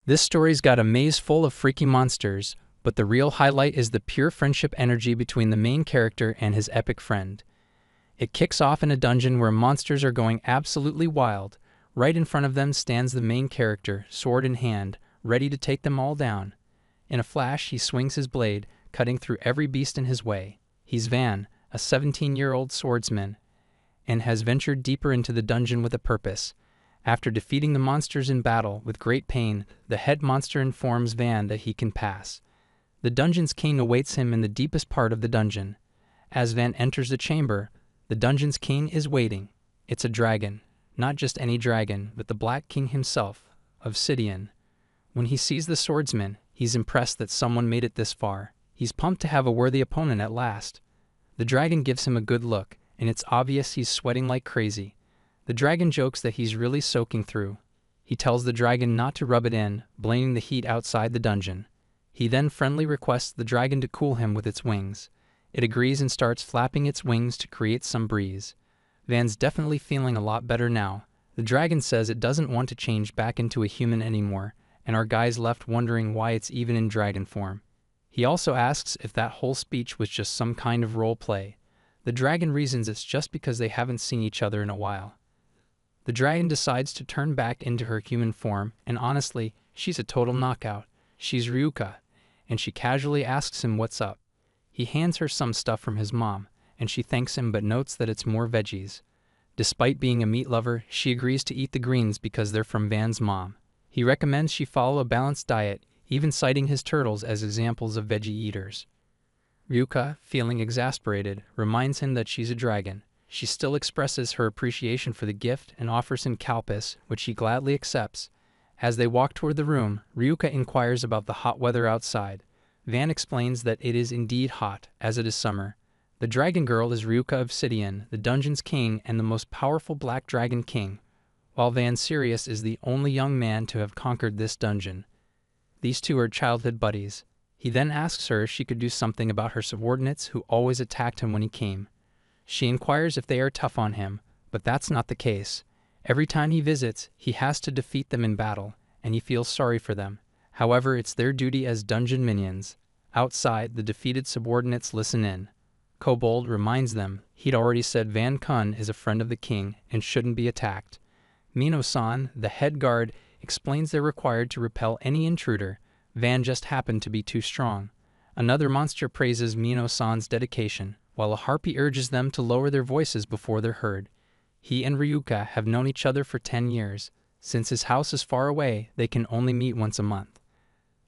This story's got a maze full of freaky monsters, but the real highlight is the pure friendship energy between the main character and his epic friend. It kicks off in a dungeon where monsters are going absolutely wild. Right in front of them stands the main character, sword in hand, ready to take them all down. In a flash, he swings his blade, cutting through every beast in his way. He's Van, a 17-year-old swordsman, and has ventured deeper into the dungeon with a purpose. After defeating the monsters in battle with great pain, the head monster informs Van that he can pass. The dungeon's king awaits him in the deepest part of the dungeon. As Van enters the chamber, the dungeon's king is waiting. It's a dragon. Not just any dragon, but the Black King himself, Obsidian. When he sees the swordsman, he's impressed that someone made it this far. He's pumped to have a worthy opponent at last. The dragon gives him a good look, and it's obvious he's sweating like crazy. The dragon jokes that he's really soaking through. He tells the dragon not to rub it in, blaming the heat outside the dungeon. He then friendly requests the dragon to cool him with its wings. It agrees and starts flapping its wings to create some breeze. Van's definitely feeling a lot better now. The dragon says it doesn't want to change back into a human anymore, and our guy's left wondering why it's even in dragon form. He also asks if that whole speech was just some kind of role play. The dragon reasons it's just because they haven't seen each other in a while. The dragon decides to turn back into her human form, and honestly, she's a total knockout. She's Ryuka, and she casually asks him what's up. He hands her some stuff from his mom, and she thanks him but notes that it's more veggies. Despite being a meat lover, she agrees to eat the greens because they're from Van's mom. He recommends she follow a balanced diet, even citing his turtles as examples of veggie eaters. Ryuka, feeling exasperated, reminds him that she's a dragon. She still expresses her appreciation for the gift and offers him Kalpis, which he gladly accepts. As they walk toward the room, Ryuka inquires about the hot weather outside. Van explains that it is indeed hot, as it is summer. The dragon girl is Ryuka Obsidian, the dungeon's king and the most powerful black dragon king, while Van Sirius is the only young man to have conquered this dungeon. These two are childhood buddies. He then asks her if she could do something about her subordinates who always attacked him when he came. She inquires if they are tough on him, but that's not the case. Every time he visits, he has to defeat them in battle, and he feels sorry for them. However, it's their duty as dungeon minions. Outside, the defeated subordinates listen in. Kobold reminds them he'd already said Van Kun is a friend of the king and shouldn't be attacked. Mino-san, the head guard, explains they're required to repel any intruder. Van just happened to be too strong. Another monster praises Mino-san's dedication, while a harpy urges them to lower their voices before they're heard. He and Ryuka have known each other for 10 years. Since his house is far away, they can only meet once a month.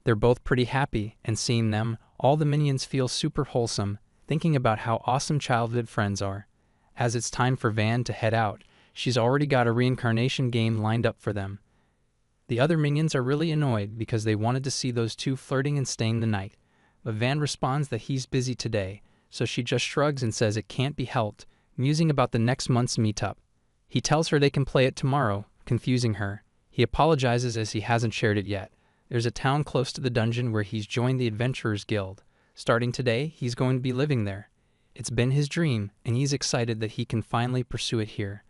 They're both pretty happy, and seeing them, all the minions feel super wholesome, thinking about how awesome childhood friends are. As it's time for Van to head out, she's already got a reincarnation game lined up for them. The other minions are really annoyed because they wanted to see those two flirting and staying the night. But Van responds that he's busy today, so she just shrugs and says it can't be helped, musing about the next month's meetup. He tells her they can play it tomorrow, confusing her. He apologizes as he hasn't shared it yet. There's a town close to the dungeon where he's joined the Adventurers Guild. Starting today, he's going to be living there. It's been his dream, and he's excited that he can finally pursue it here.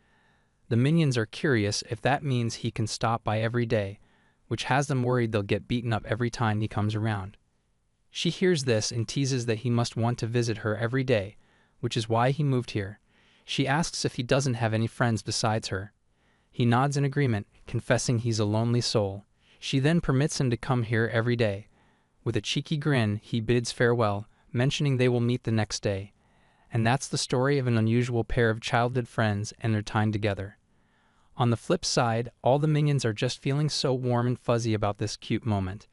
The minions are curious if that means he can stop by every day, which has them worried they'll get beaten up every time he comes around. She hears this and teases that he must want to visit her every day, which is why he moved here. She asks if he doesn't have any friends besides her. He nods in agreement, confessing he's a lonely soul. She then permits him to come here every day. With a cheeky grin, he bids farewell, mentioning they will meet the next day. And that's the story of an unusual pair of childhood friends and their time together. On the flip side, all the minions are just feeling so warm and fuzzy about this cute moment.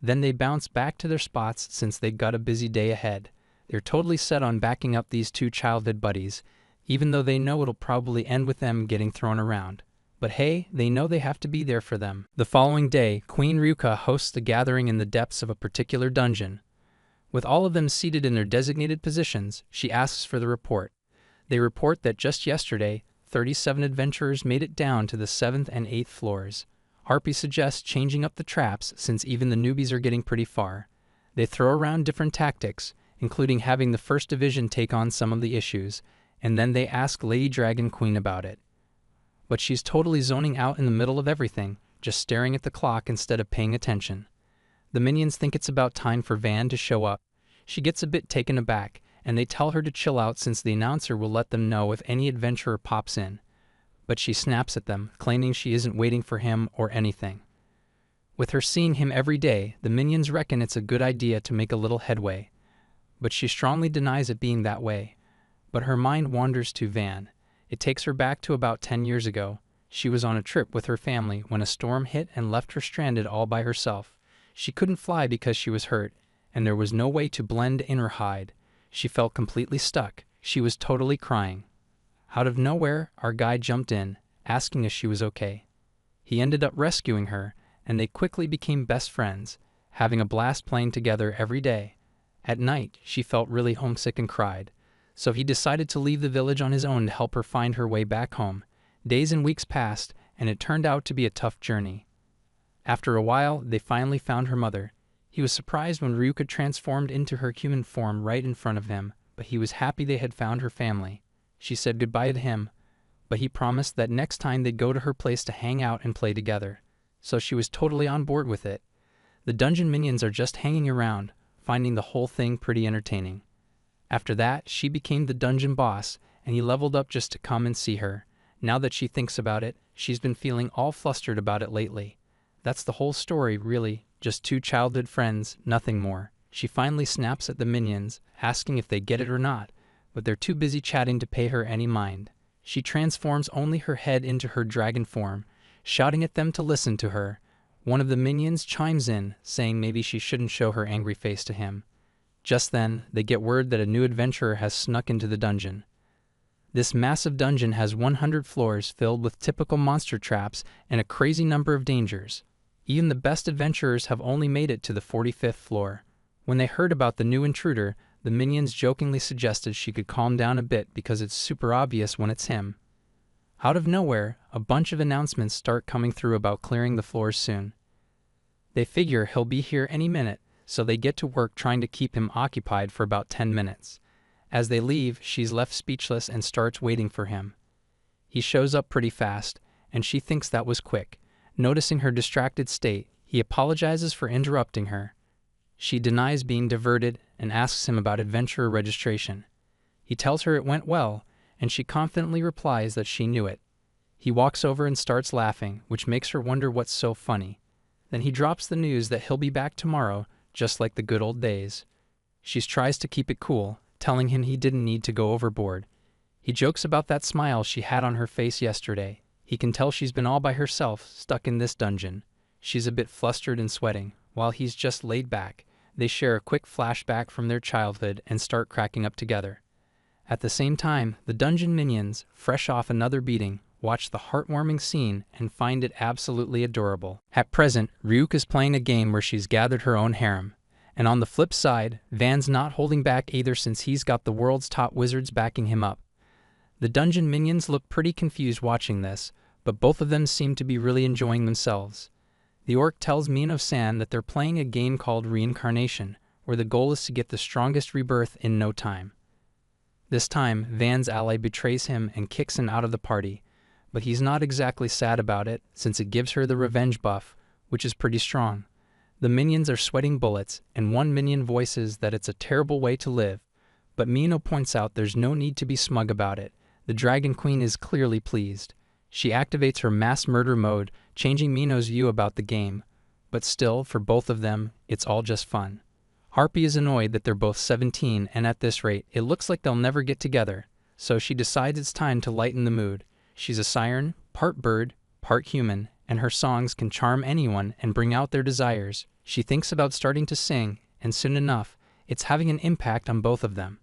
Then they bounce back to their spots since they've got a busy day ahead. They're totally set on backing up these two childhood buddies, even though they know it'll probably end with them getting thrown around. But hey, they know they have to be there for them. The following day, Queen Ryuka hosts a gathering in the depths of a particular dungeon. With all of them seated in their designated positions, she asks for the report. They report that just yesterday, 37 adventurers made it down to the 7th and 8th floors. Harpy suggests changing up the traps since even the newbies are getting pretty far. They throw around different tactics, including having the First Division take on some of the issues, and then they ask Lady Dragon Queen about it. But she's totally zoning out in the middle of everything, just staring at the clock instead of paying attention. The minions think it's about time for Van to show up. She gets a bit taken aback, and they tell her to chill out since the announcer will let them know if any adventurer pops in. But she snaps at them, claiming she isn't waiting for him or anything. With her seeing him every day, the minions reckon it's a good idea to make a little headway. But she strongly denies it being that way. But her mind wanders to Van. It takes her back to about 10 years ago. She was on a trip with her family when a storm hit and left her stranded all by herself. She couldn't fly because she was hurt, and there was no way to blend in or hide. She felt completely stuck. She was totally crying. Out of nowhere, our guide jumped in, asking if she was okay. He ended up rescuing her, and they quickly became best friends, having a blast playing together every day. At night, she felt really homesick and cried, so he decided to leave the village on his own to help her find her way back home. Days and weeks passed, and it turned out to be a tough journey. After a while, they finally found her mother. He was surprised when Ryuka transformed into her human form right in front of him, but he was happy they had found her family. She said goodbye to him, but he promised that next time they'd go to her place to hang out and play together. So she was totally on board with it. The dungeon minions are just hanging around, finding the whole thing pretty entertaining. After that, she became the dungeon boss, and he leveled up just to come and see her. Now that she thinks about it, she's been feeling all flustered about it lately. That's the whole story, really. Just two childhood friends, nothing more. She finally snaps at the minions, asking if they get it or not, but they're too busy chatting to pay her any mind. She transforms only her head into her dragon form, shouting at them to listen to her. One of the minions chimes in, saying maybe she shouldn't show her angry face to him. Just then, they get word that a new adventurer has snuck into the dungeon. This massive dungeon has 100 floors filled with typical monster traps and a crazy number of dangers. Even the best adventurers have only made it to the 45th floor. When they heard about the new intruder, the minions jokingly suggested she could calm down a bit because it's super obvious when it's him. Out of nowhere, a bunch of announcements start coming through about clearing the floors soon. They figure he'll be here any minute, so they get to work trying to keep him occupied for about 10 minutes. As they leave, she's left speechless and starts waiting for him. He shows up pretty fast, and she thinks that was quick. Noticing her distracted state, he apologizes for interrupting her. She denies being diverted and asks him about adventurer registration. He tells her it went well, and she confidently replies that she knew it. He walks over and starts laughing, which makes her wonder what's so funny. Then he drops the news that he'll be back tomorrow, just like the good old days. She tries to keep it cool, telling him he didn't need to go overboard. He jokes about that smile she had on her face yesterday. He can tell she's been all by herself, stuck in this dungeon. She's a bit flustered and sweating, while he's just laid back. They share a quick flashback from their childhood and start cracking up together. At the same time, the dungeon minions, fresh off another beating, watch the heartwarming scene and find it absolutely adorable. At present, Ryuk is playing a game where she's gathered her own harem. And on the flip side, Van's not holding back either since he's got the world's top wizards backing him up. The dungeon minions look pretty confused watching this, but both of them seem to be really enjoying themselves. The orc tells Mino-san that they're playing a game called Reincarnation, where the goal is to get the strongest rebirth in no time. This time, Van's ally betrays him and kicks him out of the party, but he's not exactly sad about it since it gives her the revenge buff, which is pretty strong. The minions are sweating bullets, and one minion voices that it's a terrible way to live, but Mino points out there's no need to be smug about it. The Dragon Queen is clearly pleased. She activates her mass murder mode, changing Mino's view about the game. But still, for both of them, it's all just fun. Harpy is annoyed that they're both 17, and at this rate, it looks like they'll never get together. So she decides it's time to lighten the mood. She's a siren, part bird, part human, and her songs can charm anyone and bring out their desires. She thinks about starting to sing, and soon enough, it's having an impact on both of them.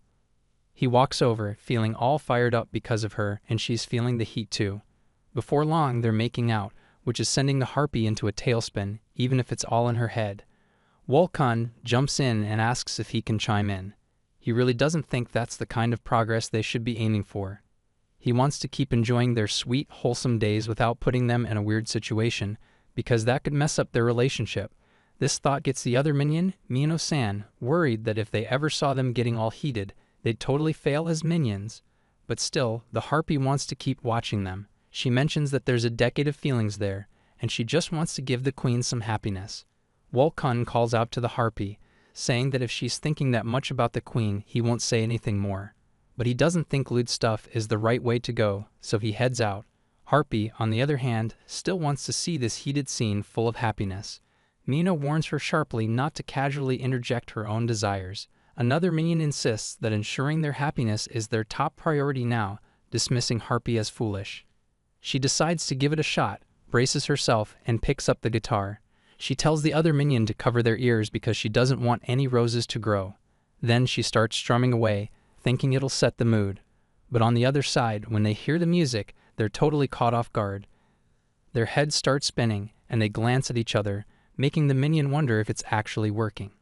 He walks over, feeling all fired up because of her, and she's feeling the heat too. Before long, they're making out, which is sending the harpy into a tailspin, even if it's all in her head. Wolkan jumps in and asks if he can chime in. He really doesn't think that's the kind of progress they should be aiming for. He wants to keep enjoying their sweet, wholesome days without putting them in a weird situation, because that could mess up their relationship. This thought gets the other minion, Mino-san, worried that if they ever saw them getting all heated, they'd totally fail as minions. But still, the harpy wants to keep watching them. She mentions that there's a decade of feelings there, and she just wants to give the queen some happiness. Wolkun calls out to the harpy, saying that if she's thinking that much about the queen, he won't say anything more. But he doesn't think lewd stuff is the right way to go, so he heads out. Harpy, on the other hand, still wants to see this heated scene full of happiness. Mina warns her sharply not to casually interject her own desires. Another minion insists that ensuring their happiness is their top priority now, dismissing Harpy as foolish. She decides to give it a shot, braces herself, and picks up the guitar. She tells the other minion to cover their ears because she doesn't want any roses to grow. Then she starts strumming away, thinking it'll set the mood. But on the other side, when they hear the music, they're totally caught off guard. Their heads start spinning, and they glance at each other, making the minion wonder if it's actually working.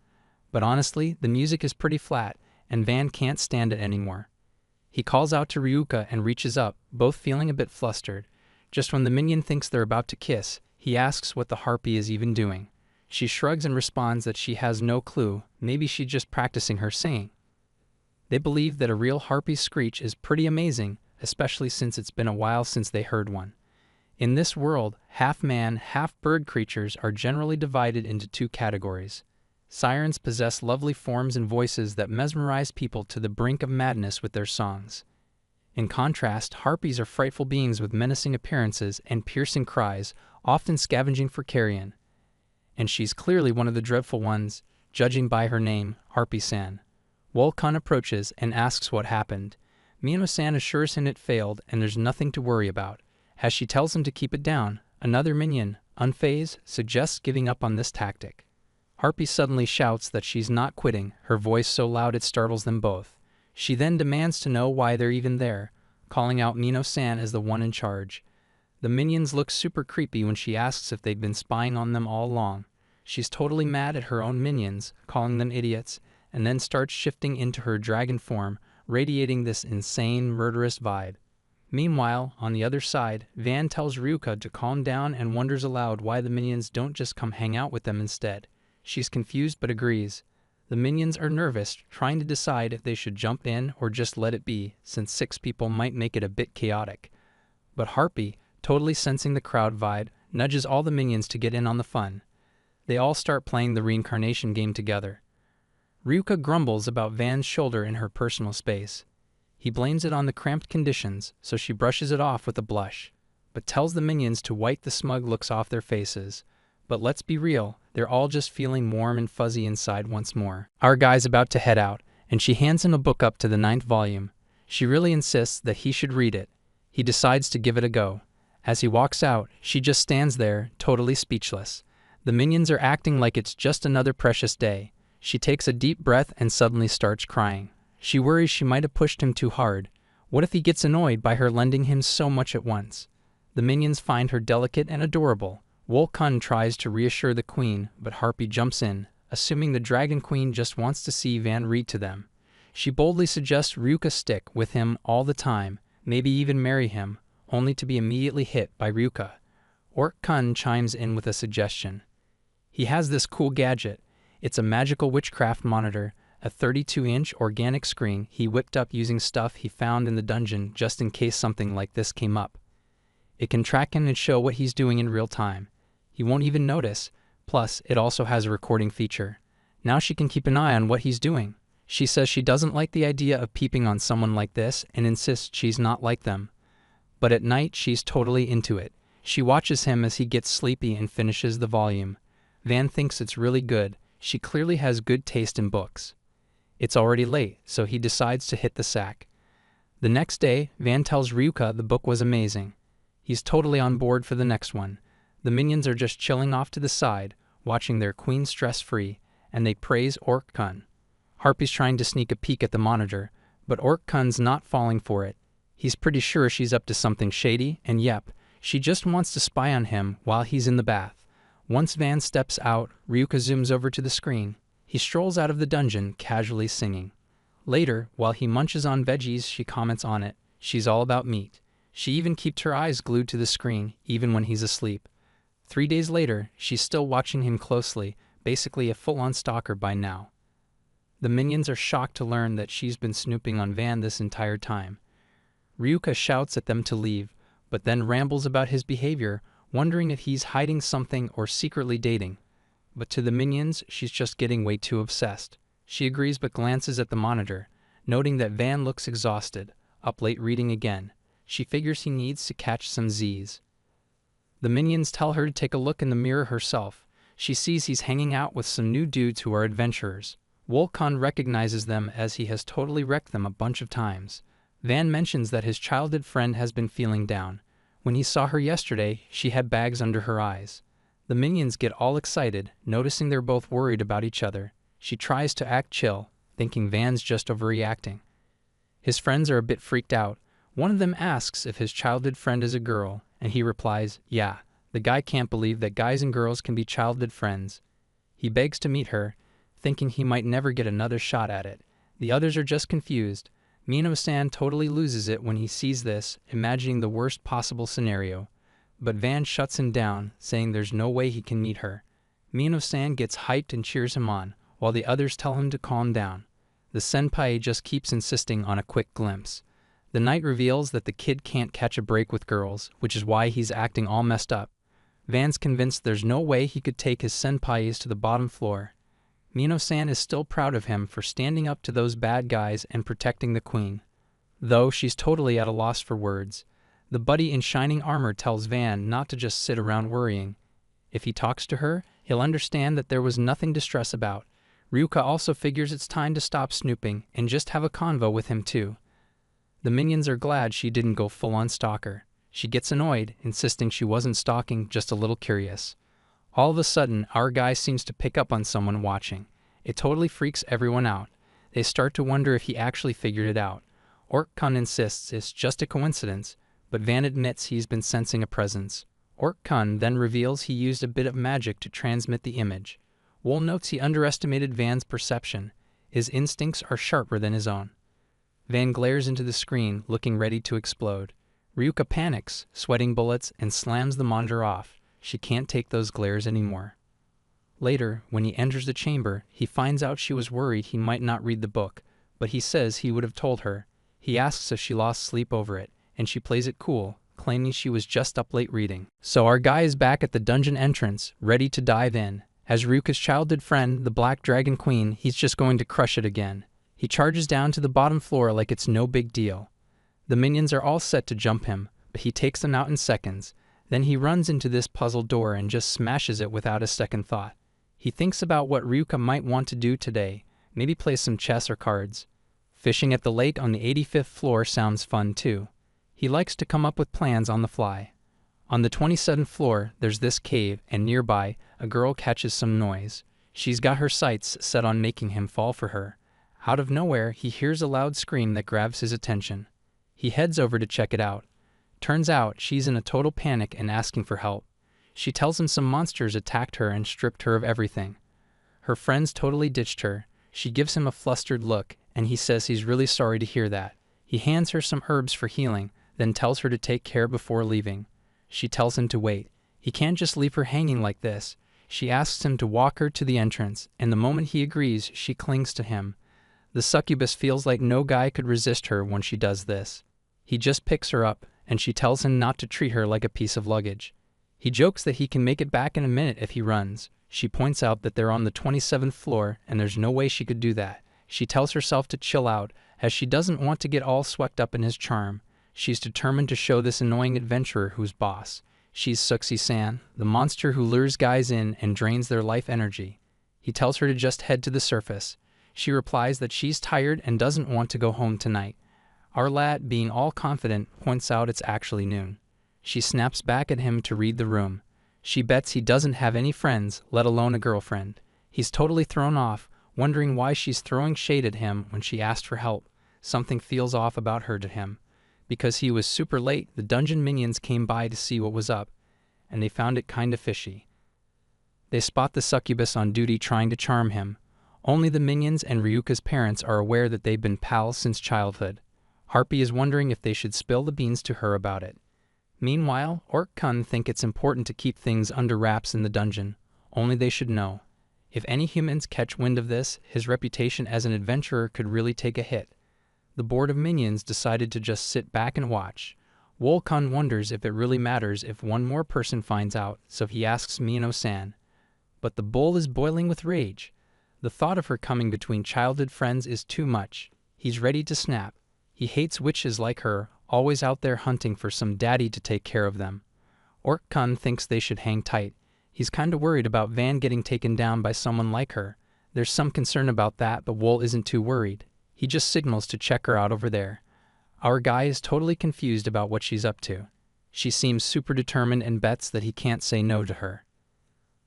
But honestly, the music is pretty flat, and Van can't stand it anymore. He calls out to Ryuka and reaches up, both feeling a bit flustered. Just when the minion thinks they're about to kiss, he asks what the harpy is even doing. She shrugs and responds that she has no clue, maybe she's just practicing her singing. They believe that a real harpy's screech is pretty amazing, especially since it's been a while since they heard one. In this world, half-man, half-bird creatures are generally divided into two categories. Sirens possess lovely forms and voices that mesmerize people to the brink of madness with their songs. In contrast, harpies are frightful beings with menacing appearances and piercing cries, often scavenging for carrion. And she's clearly one of the dreadful ones, judging by her name, Harpy-san. Wolkun approaches and asks what happened. Mino-san assures him it failed and there's nothing to worry about. As she tells him to keep it down, another minion, unfazed, suggests giving up on this tactic. Harpy suddenly shouts that she's not quitting, her voice so loud it startles them both. She then demands to know why they're even there, calling out Mino-san as the one in charge. The minions look super creepy when she asks if they've been spying on them all along. She's totally mad at her own minions, calling them idiots, and then starts shifting into her dragon form, radiating this insane, murderous vibe. Meanwhile, on the other side, Van tells Ryuka to calm down and wonders aloud why the minions don't just come hang out with them instead. She's confused but agrees. The minions are nervous, trying to decide if they should jump in or just let it be, since 6 people might make it a bit chaotic. But Harpy, totally sensing the crowd vibe, nudges all the minions to get in on the fun. They all start playing the reincarnation game together. Ryuka grumbles about Van's shoulder in her personal space. He blames it on the cramped conditions, so she brushes it off with a blush, but tells the minions to wipe the smug looks off their faces. But let's be real, they're all just feeling warm and fuzzy inside once more. Our guy's about to head out, and she hands him a book up to the 9th volume. She really insists that he should read it. He decides to give it a go. As he walks out, she just stands there, totally speechless. The minions are acting like it's just another precious day. She takes a deep breath and suddenly starts crying. She worries she might have pushed him too hard. What if he gets annoyed by her lending him so much at once? The minions find her delicate and adorable. Wolkun tries to reassure the queen, but Harpy jumps in, assuming the dragon queen just wants to see Van read to them. She boldly suggests Ryuka stick with him all the time, maybe even marry him, only to be immediately hit by Ryuka. Ork-kun chimes in with a suggestion. He has this cool gadget. It's a magical witchcraft monitor, a 32-inch organic screen he whipped up using stuff he found in the dungeon just in case something like this came up. It can track him and show what he's doing in real time. He won't even notice. Plus, it also has a recording feature. Now she can keep an eye on what he's doing. She says she doesn't like the idea of peeping on someone like this and insists she's not like them. But at night, she's totally into it. She watches him as he gets sleepy and finishes the volume. Van thinks it's really good. She clearly has good taste in books. It's already late, so he decides to hit the sack. The next day, Van tells Ryuka the book was amazing. He's totally on board for the next one. The minions are just chilling off to the side, watching their queen stress-free, and they praise Ork-kun. Harpy's trying to sneak a peek at the monitor, but Ork-kun's not falling for it. He's pretty sure she's up to something shady, and yep, she just wants to spy on him while he's in the bath. Once Van steps out, Ryuka zooms over to the screen. He strolls out of the dungeon, casually singing. Later, while he munches on veggies, she comments on it. She's all about meat. She even keeps her eyes glued to the screen, even when he's asleep. 3 days later, she's still watching him closely, basically a full-on stalker by now. The minions are shocked to learn that she's been snooping on Van this entire time. Ryuka shouts at them to leave, but then rambles about his behavior, wondering if he's hiding something or secretly dating. But to the minions, she's just getting way too obsessed. She agrees but glances at the monitor, noting that Van looks exhausted, up late reading again. She figures he needs to catch some Z's. The minions tell her to take a look in the mirror herself. She sees he's hanging out with some new dudes who are adventurers. Wolcon recognizes them as he has totally wrecked them a bunch of times. Van mentions that his childhood friend has been feeling down. When he saw her yesterday, she had bags under her eyes. The minions get all excited, noticing they're both worried about each other. She tries to act chill, thinking Van's just overreacting. His friends are a bit freaked out. One of them asks if his childhood friend is a girl, and he replies, yeah. The guy can't believe that guys and girls can be childhood friends. He begs to meet her, thinking he might never get another shot at it. The others are just confused. Mino-san totally loses it when he sees this, imagining the worst possible scenario. But Van shuts him down, saying there's no way he can meet her. Mino-san gets hyped and cheers him on, while the others tell him to calm down. The senpai just keeps insisting on a quick glimpse. The knight reveals that the kid can't catch a break with girls, which is why he's acting all messed up. Van's convinced there's no way he could take his senpais to the bottom floor. Mino-san is still proud of him for standing up to those bad guys and protecting the queen. Though she's totally at a loss for words. The buddy in shining armor tells Van not to just sit around worrying. If he talks to her, he'll understand that there was nothing to stress about. Ryuka also figures it's time to stop snooping and just have a convo with him too. The minions are glad she didn't go full-on stalker. She gets annoyed, insisting she wasn't stalking, just a little curious. All of a sudden, our guy seems to pick up on someone watching. It totally freaks everyone out. They start to wonder if he actually figured it out. Ork-kun insists it's just a coincidence, but Van admits he's been sensing a presence. Ork-kun then reveals he used a bit of magic to transmit the image. Wool notes he underestimated Van's perception. His instincts are sharper than his own. Van glares into the screen, looking ready to explode. Ryuka panics, sweating bullets, and slams the monitor off. She can't take those glares anymore. Later, when he enters the chamber, he finds out she was worried he might not read the book, but he says he would have told her. He asks if she lost sleep over it, and she plays it cool, claiming she was just up late reading. So our guy is back at the dungeon entrance, ready to dive in. As Ryuka's childhood friend, the Black Dragon Queen, he's just going to crush it again. He charges down to the bottom floor like it's no big deal. The minions are all set to jump him, but he takes them out in seconds. Then he runs into this puzzle door and just smashes it without a second thought. He thinks about what Ryuka might want to do today, maybe play some chess or cards. Fishing at the lake on the 85th floor sounds fun too. He likes to come up with plans on the fly. On the 27th floor, there's this cave, and nearby, a girl catches some noise. She's got her sights set on making him fall for her. Out of nowhere, he hears a loud scream that grabs his attention. He heads over to check it out. Turns out she's in a total panic and asking for help. She tells him some monsters attacked her and stripped her of everything. Her friends totally ditched her. She gives him a flustered look, and he says he's really sorry to hear that. He hands her some herbs for healing, then tells her to take care before leaving. She tells him to wait. He can't just leave her hanging like this. She asks him to walk her to the entrance, and the moment he agrees, she clings to him. The succubus feels like no guy could resist her when she does this. He just picks her up, and she tells him not to treat her like a piece of luggage. He jokes that he can make it back in a minute if he runs. She points out that they're on the 27th floor, and there's no way she could do that. She tells herself to chill out, as she doesn't want to get all swept up in his charm. She's determined to show this annoying adventurer who's boss. She's Suxi-san, the monster who lures guys in and drains their life energy. He tells her to just head to the surface. She replies that she's tired and doesn't want to go home tonight. Our lad, being all confident, points out it's actually noon. She snaps back at him to read the room. She bets he doesn't have any friends, let alone a girlfriend. He's totally thrown off, wondering why she's throwing shade at him when she asked for help. Something feels off about her to him. Because he was super late, the dungeon minions came by to see what was up, and they found it kinda fishy. They spot the succubus on duty trying to charm him. Only the minions and Ryuka's parents are aware that they've been pals since childhood. Harpy is wondering if they should spill the beans to her about it. Meanwhile, Ork-kun think it's important to keep things under wraps in the dungeon. Only they should know. If any humans catch wind of this, his reputation as an adventurer could really take a hit. The board of minions decided to just sit back and watch. Wolkun wonders if it really matters if one more person finds out, so he asks Mino-san. But the bull is boiling with rage. The thought of her coming between childhood friends is too much. He's ready to snap. He hates witches like her, always out there hunting for some daddy to take care of them. Ork-kun thinks they should hang tight. He's kinda worried about Van getting taken down by someone like her. There's some concern about that, but Wool isn't too worried. He just signals to check her out over there. Our guy is totally confused about what she's up to. She seems super determined and bets that he can't say no to her.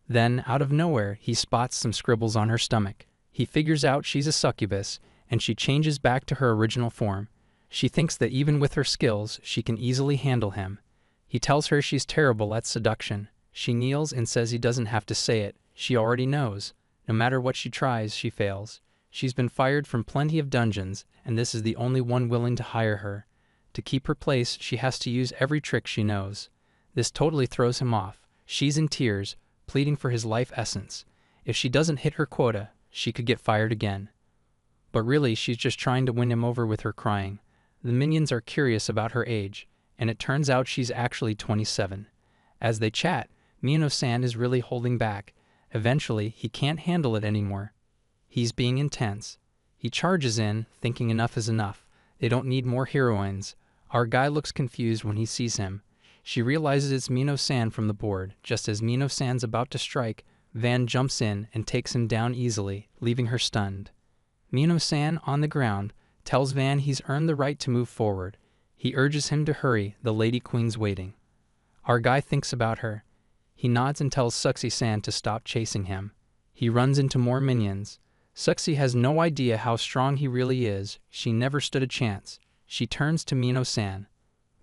Then, out of nowhere, he spots some scribbles on her stomach. He figures out she's a succubus, and she changes back to her original form. She thinks that even with her skills, she can easily handle him. He tells her she's terrible at seduction. She kneels and says he doesn't have to say it. She already knows. No matter what she tries, she fails. She's been fired from plenty of dungeons, and this is the only one willing to hire her. To keep her place, she has to use every trick she knows. This totally throws him off. She's in tears, pleading for his life essence. If she doesn't hit her quota, she could get fired again. But really, she's just trying to win him over with her crying. The minions are curious about her age, and it turns out she's actually 27. As they chat, Mino-san is really holding back. Eventually, he can't handle it anymore. He's being intense. He charges in, thinking enough is enough. They don't need more heroines. Our guy looks confused when he sees him. She realizes it's Mino-san from the board. Just as Mino-san's about to strike, Van jumps in and takes him down easily, leaving her stunned. Mino-san, on the ground, tells Van he's earned the right to move forward. He urges him to hurry, the Lady Queen's waiting. Our guy thinks about her. He nods and tells Suxy-san to stop chasing him. He runs into more minions. Suxy has no idea how strong he really is. She never stood a chance. She turns to Mino-san.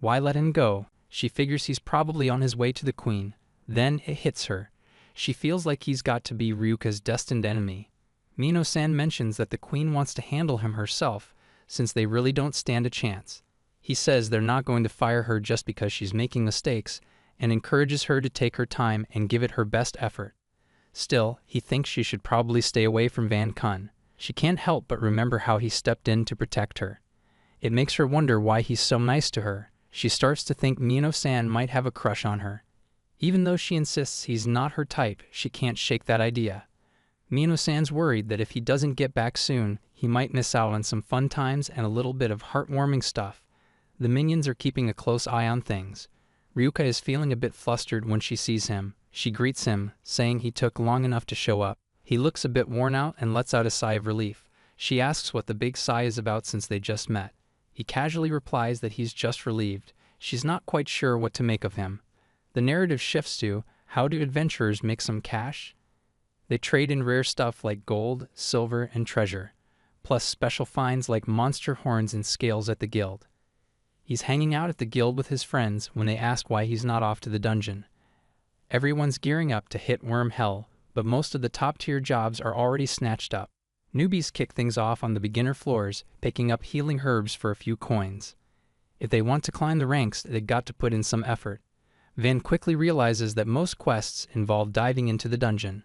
Why let him go? She figures he's probably on his way to the queen. Then it hits her. She feels like he's got to be Ryuka's destined enemy. Mino-san mentions that the queen wants to handle him herself, since they really don't stand a chance. He says they're not going to fire her just because she's making mistakes, and encourages her to take her time and give it her best effort. Still, he thinks she should probably stay away from Van Kun. She can't help but remember how he stepped in to protect her. It makes her wonder why he's so nice to her. She starts to think Mino-san might have a crush on her. Even though she insists he's not her type, she can't shake that idea. Mino-san's worried that if he doesn't get back soon, he might miss out on some fun times and a little bit of heartwarming stuff. The minions are keeping a close eye on things. Ryuka is feeling a bit flustered when she sees him. She greets him, saying he took long enough to show up. He looks a bit worn out and lets out a sigh of relief. She asks what the big sigh is about since they just met. He casually replies that he's just relieved. She's not quite sure what to make of him. The narrative shifts to, how do adventurers make some cash? They trade in rare stuff like gold, silver, and treasure, plus special finds like monster horns and scales at the guild. He's hanging out at the guild with his friends when they ask why he's not off to the dungeon. Everyone's gearing up to hit worm hell, but most of the top-tier jobs are already snatched up. Newbies kick things off on the beginner floors, picking up healing herbs for a few coins. If they want to climb the ranks, they've got to put in some effort. Van quickly realizes that most quests involve diving into the dungeon.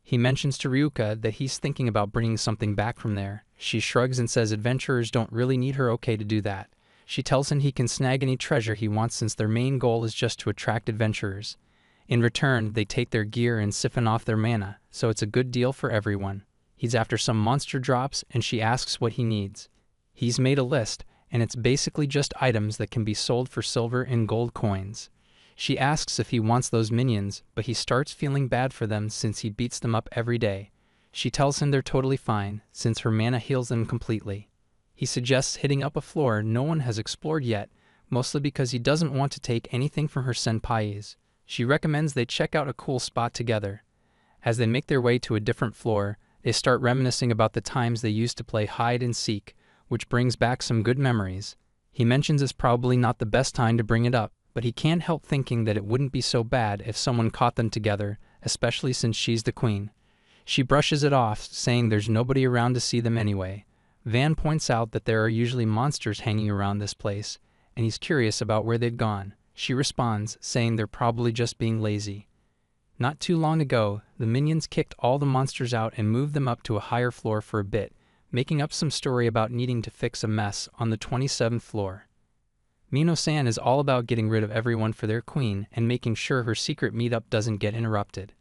He mentions to Ryuka that he's thinking about bringing something back from there. She shrugs and says adventurers don't really need her okay to do that. She tells him he can snag any treasure he wants since their main goal is just to attract adventurers. In return, they take their gear and siphon off their mana, so it's a good deal for everyone. He's after some monster drops, and she asks what he needs. He's made a list, and it's basically just items that can be sold for silver and gold coins. She asks if he wants those minions, but he starts feeling bad for them since he beats them up every day. She tells him they're totally fine, since her mana heals them completely. He suggests hitting up a floor no one has explored yet, mostly because he doesn't want to take anything from her senpais. She recommends they check out a cool spot together. As they make their way to a different floor, they start reminiscing about the times they used to play hide and seek, which brings back some good memories. He mentions it's probably not the best time to bring it up, but he can't help thinking that it wouldn't be so bad if someone caught them together, especially since she's the queen. She brushes it off, saying there's nobody around to see them anyway. Van points out that there are usually monsters hanging around this place, and he's curious about where they've gone. She responds, saying they're probably just being lazy. Not too long ago, the minions kicked all the monsters out and moved them up to a higher floor for a bit, making up some story about needing to fix a mess on the 27th floor. Mino-san is all about getting rid of everyone for their queen and making sure her secret meetup doesn't get interrupted.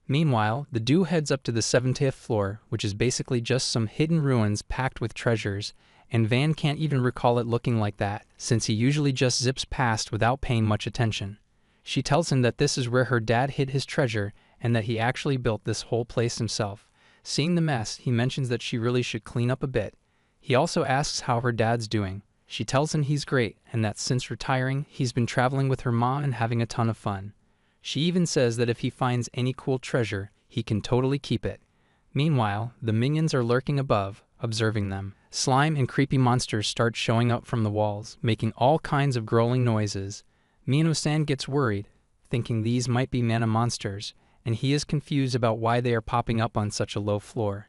Meanwhile, the duo heads up to the 70th floor, which is basically just some hidden ruins packed with treasures, and Van can't even recall it looking like that, since he usually just zips past without paying much attention. She tells him that this is where her dad hid his treasure and that he actually built this whole place himself. Seeing the mess, he mentions that she really should clean up a bit. He also asks how her dad's doing. She tells him he's great and that since retiring, he's been traveling with her mom and having a ton of fun. She even says that if he finds any cool treasure, he can totally keep it. Meanwhile, the minions are lurking above, observing them. Slime and creepy monsters start showing up from the walls, making all kinds of growling noises. Mino-san gets worried, thinking these might be mana monsters, and he is confused about why they are popping up on such a low floor.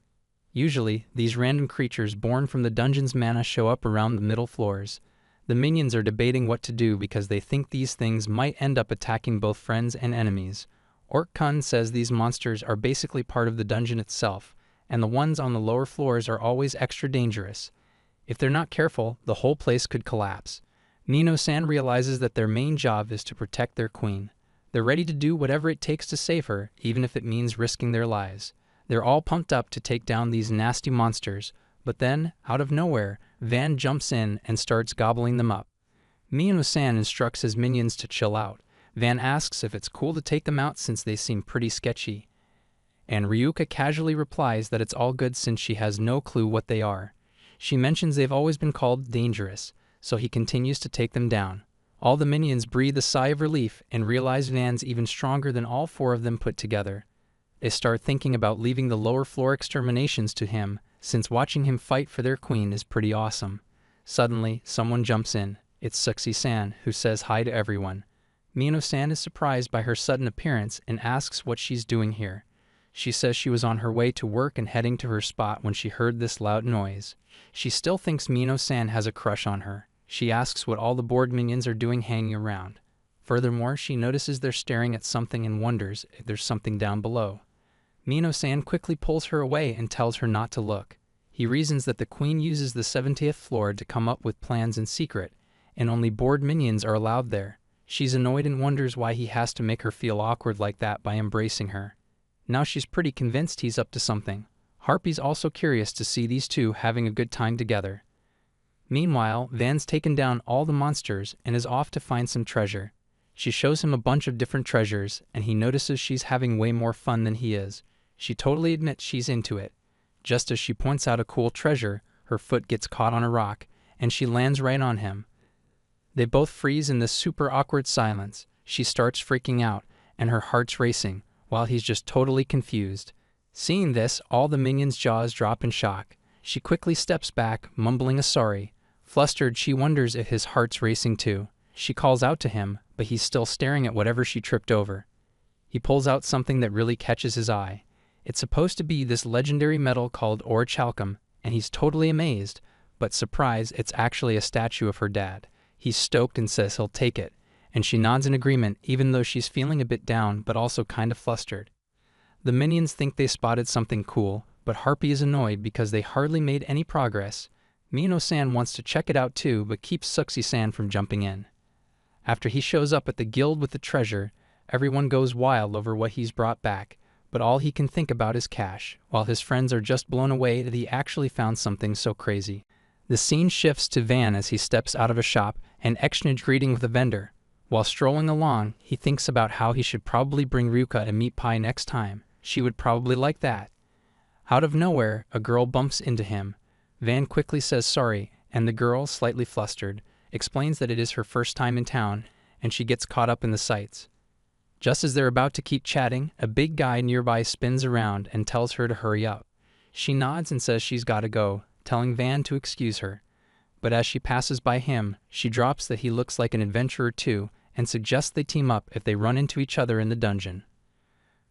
Usually, these random creatures born from the dungeon's mana show up around the middle floors. The minions are debating what to do because they think these things might end up attacking both friends and enemies. Ork-kun says these monsters are basically part of the dungeon itself, and the ones on the lower floors are always extra dangerous. If they're not careful, the whole place could collapse. Mino-san realizes that their main job is to protect their queen. They're ready to do whatever it takes to save her, even if it means risking their lives. They're all pumped up to take down these nasty monsters, but then, out of nowhere, Van jumps in and starts gobbling them up. Mino-san instructs his minions to chill out. Van asks if it's cool to take them out since they seem pretty sketchy. And Ryuka casually replies that it's all good since she has no clue what they are. She mentions they've always been called dangerous, so he continues to take them down. All the minions breathe a sigh of relief and realize Van's even stronger than all four of them put together. They start thinking about leaving the lower floor exterminations to him, since watching him fight for their queen is pretty awesome. Suddenly, someone jumps in. It's Suxi-san, who says hi to everyone. Mino-san is surprised by her sudden appearance and asks what she's doing here. She says she was on her way to work and heading to her spot when she heard this loud noise. She still thinks Mino-san has a crush on her. She asks what all the bored minions are doing hanging around. Furthermore, she notices they're staring at something and wonders if there's something down below. Mino-san quickly pulls her away and tells her not to look. He reasons that the queen uses the 70th floor to come up with plans in secret, and only bored minions are allowed there. She's annoyed and wonders why he has to make her feel awkward like that by embracing her. Now she's pretty convinced he's up to something. Harpy's also curious to see these two having a good time together. Meanwhile, Van's taken down all the monsters and is off to find some treasure. She shows him a bunch of different treasures, and he notices she's having way more fun than he is. She totally admits she's into it. Just as she points out a cool treasure, her foot gets caught on a rock, and she lands right on him. They both freeze in this super awkward silence. She starts freaking out, and her heart's racing, while he's just totally confused. Seeing this, all the minions' jaws drop in shock. She quickly steps back, mumbling a sorry. Flustered, she wonders if his heart's racing too. She calls out to him, but he's still staring at whatever she tripped over. He pulls out something that really catches his eye. It's supposed to be this legendary metal called orichalcum, and he's totally amazed, but surprise, it's actually a statue of her dad. He's stoked and says he'll take it, and she nods in agreement even though she's feeling a bit down but also kind of flustered. The minions think they spotted something cool, but Harpy is annoyed because they hardly made any progress. Mino-san wants to check it out too, but keeps Suxi-san from jumping in. After he shows up at the guild with the treasure, everyone goes wild over what he's brought back, but all he can think about is cash, while his friends are just blown away that he actually found something so crazy. The scene shifts to Van as he steps out of a shop and exchanges greeting with a vendor. While strolling along, he thinks about how he should probably bring Ryuka a meat pie next time. She would probably like that. Out of nowhere, a girl bumps into him. Van quickly says sorry, and the girl, slightly flustered, explains that it is her first time in town, and she gets caught up in the sights. Just as they're about to keep chatting, a big guy nearby spins around and tells her to hurry up. She nods and says she's gotta go, telling Van to excuse her. But as she passes by him, she drops that he looks like an adventurer too, and suggests they team up if they run into each other in the dungeon.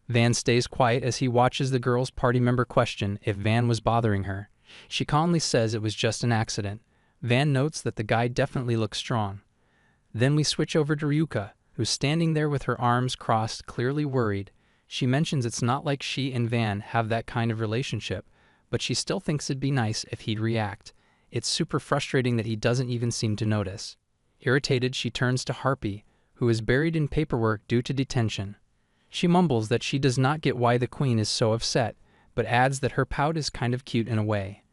Van stays quiet as he watches the girl's party member question if Van was bothering her. She calmly says it was just an accident. Van notes that the guy definitely looks strong. Then we switch over to Ryuka, who's standing there with her arms crossed, clearly worried. She mentions it's not like she and Van have that kind of relationship, but she still thinks it'd be nice if he'd react. It's super frustrating that he doesn't even seem to notice. Irritated, she turns to Harpy, who is buried in paperwork due to detention. She mumbles that she does not get why the queen is so upset, but adds that her pout is kind of cute in a way.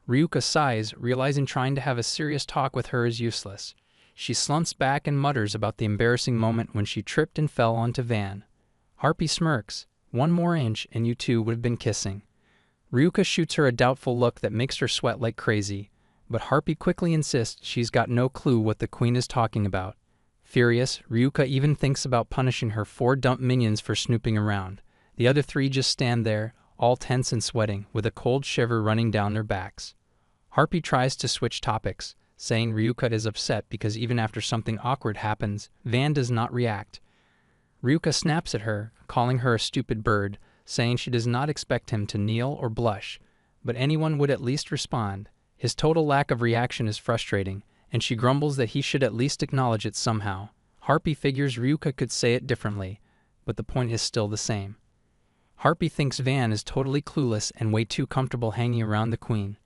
Ryuka sighs, realizing trying to have a serious talk with her is useless. She slumps back and mutters about the embarrassing moment when she tripped and fell onto Van. Harpy smirks. "One more inch and you two would have been kissing." Ryuka shoots her a doubtful look that makes her sweat like crazy, but Harpy quickly insists she's got no clue what the queen is talking about. Furious, Ryuka even thinks about punishing her 4 dumb minions for snooping around. The other 3 just stand there, all tense and sweating, with a cold shiver running down their backs. Harpy tries to switch topics, saying Ryuka is upset because even after something awkward happens, Van does not react. Ryuka snaps at her, calling her a stupid bird, saying she does not expect him to kneel or blush, but anyone would at least respond. His total lack of reaction is frustrating, and she grumbles that he should at least acknowledge it somehow. Harpy figures Ryuka could say it differently, but the point is still the same. Harpy thinks Van is totally clueless and way too comfortable hanging around the queen.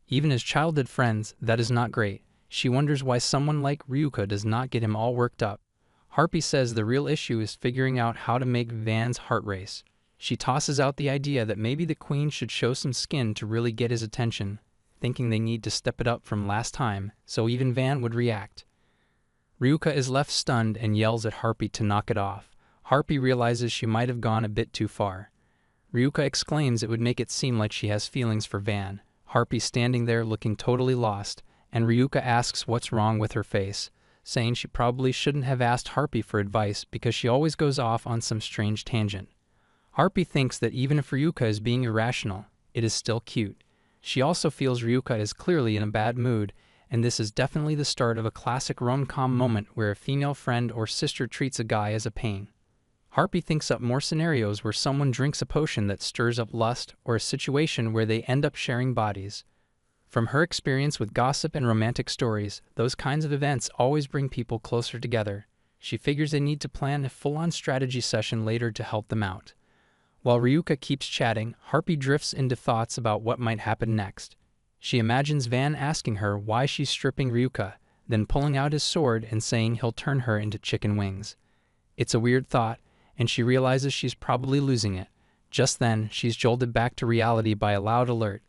Even as childhood friends, that is not great. She wonders why someone like Ryuka does not get him all worked up. Harpy says the real issue is figuring out how to make Van's heart race. She tosses out the idea that maybe the queen should show some skin to really get his attention, thinking they need to step it up from last time, so even Van would react. Ryuka is left stunned and yells at Harpy to knock it off. Harpy realizes she might have gone a bit too far. Ryuka exclaims it would make it seem like she has feelings for Van. Harpy standing there looking totally lost, and Ryuka asks what's wrong with her face, saying she probably shouldn't have asked Harpy for advice because she always goes off on some strange tangent. Harpy thinks that even if Ryuka is being irrational, it is still cute. She also feels Ryuka is clearly in a bad mood, and this is definitely the start of a classic rom-com moment where a female friend or sister treats a guy as a pain. Harpy thinks up more scenarios where someone drinks a potion that stirs up lust, or a situation where they end up sharing bodies. From her experience with gossip and romantic stories, those kinds of events always bring people closer together. She figures they need to plan a full-on strategy session later to help them out. While Ryuka keeps chatting, Harpy drifts into thoughts about what might happen next. She imagines Van asking her why she's stripping Ryuka, then pulling out his sword and saying he'll turn her into chicken wings. It's a weird thought, and she realizes she's probably losing it. Just then, she's jolted back to reality by a loud alert.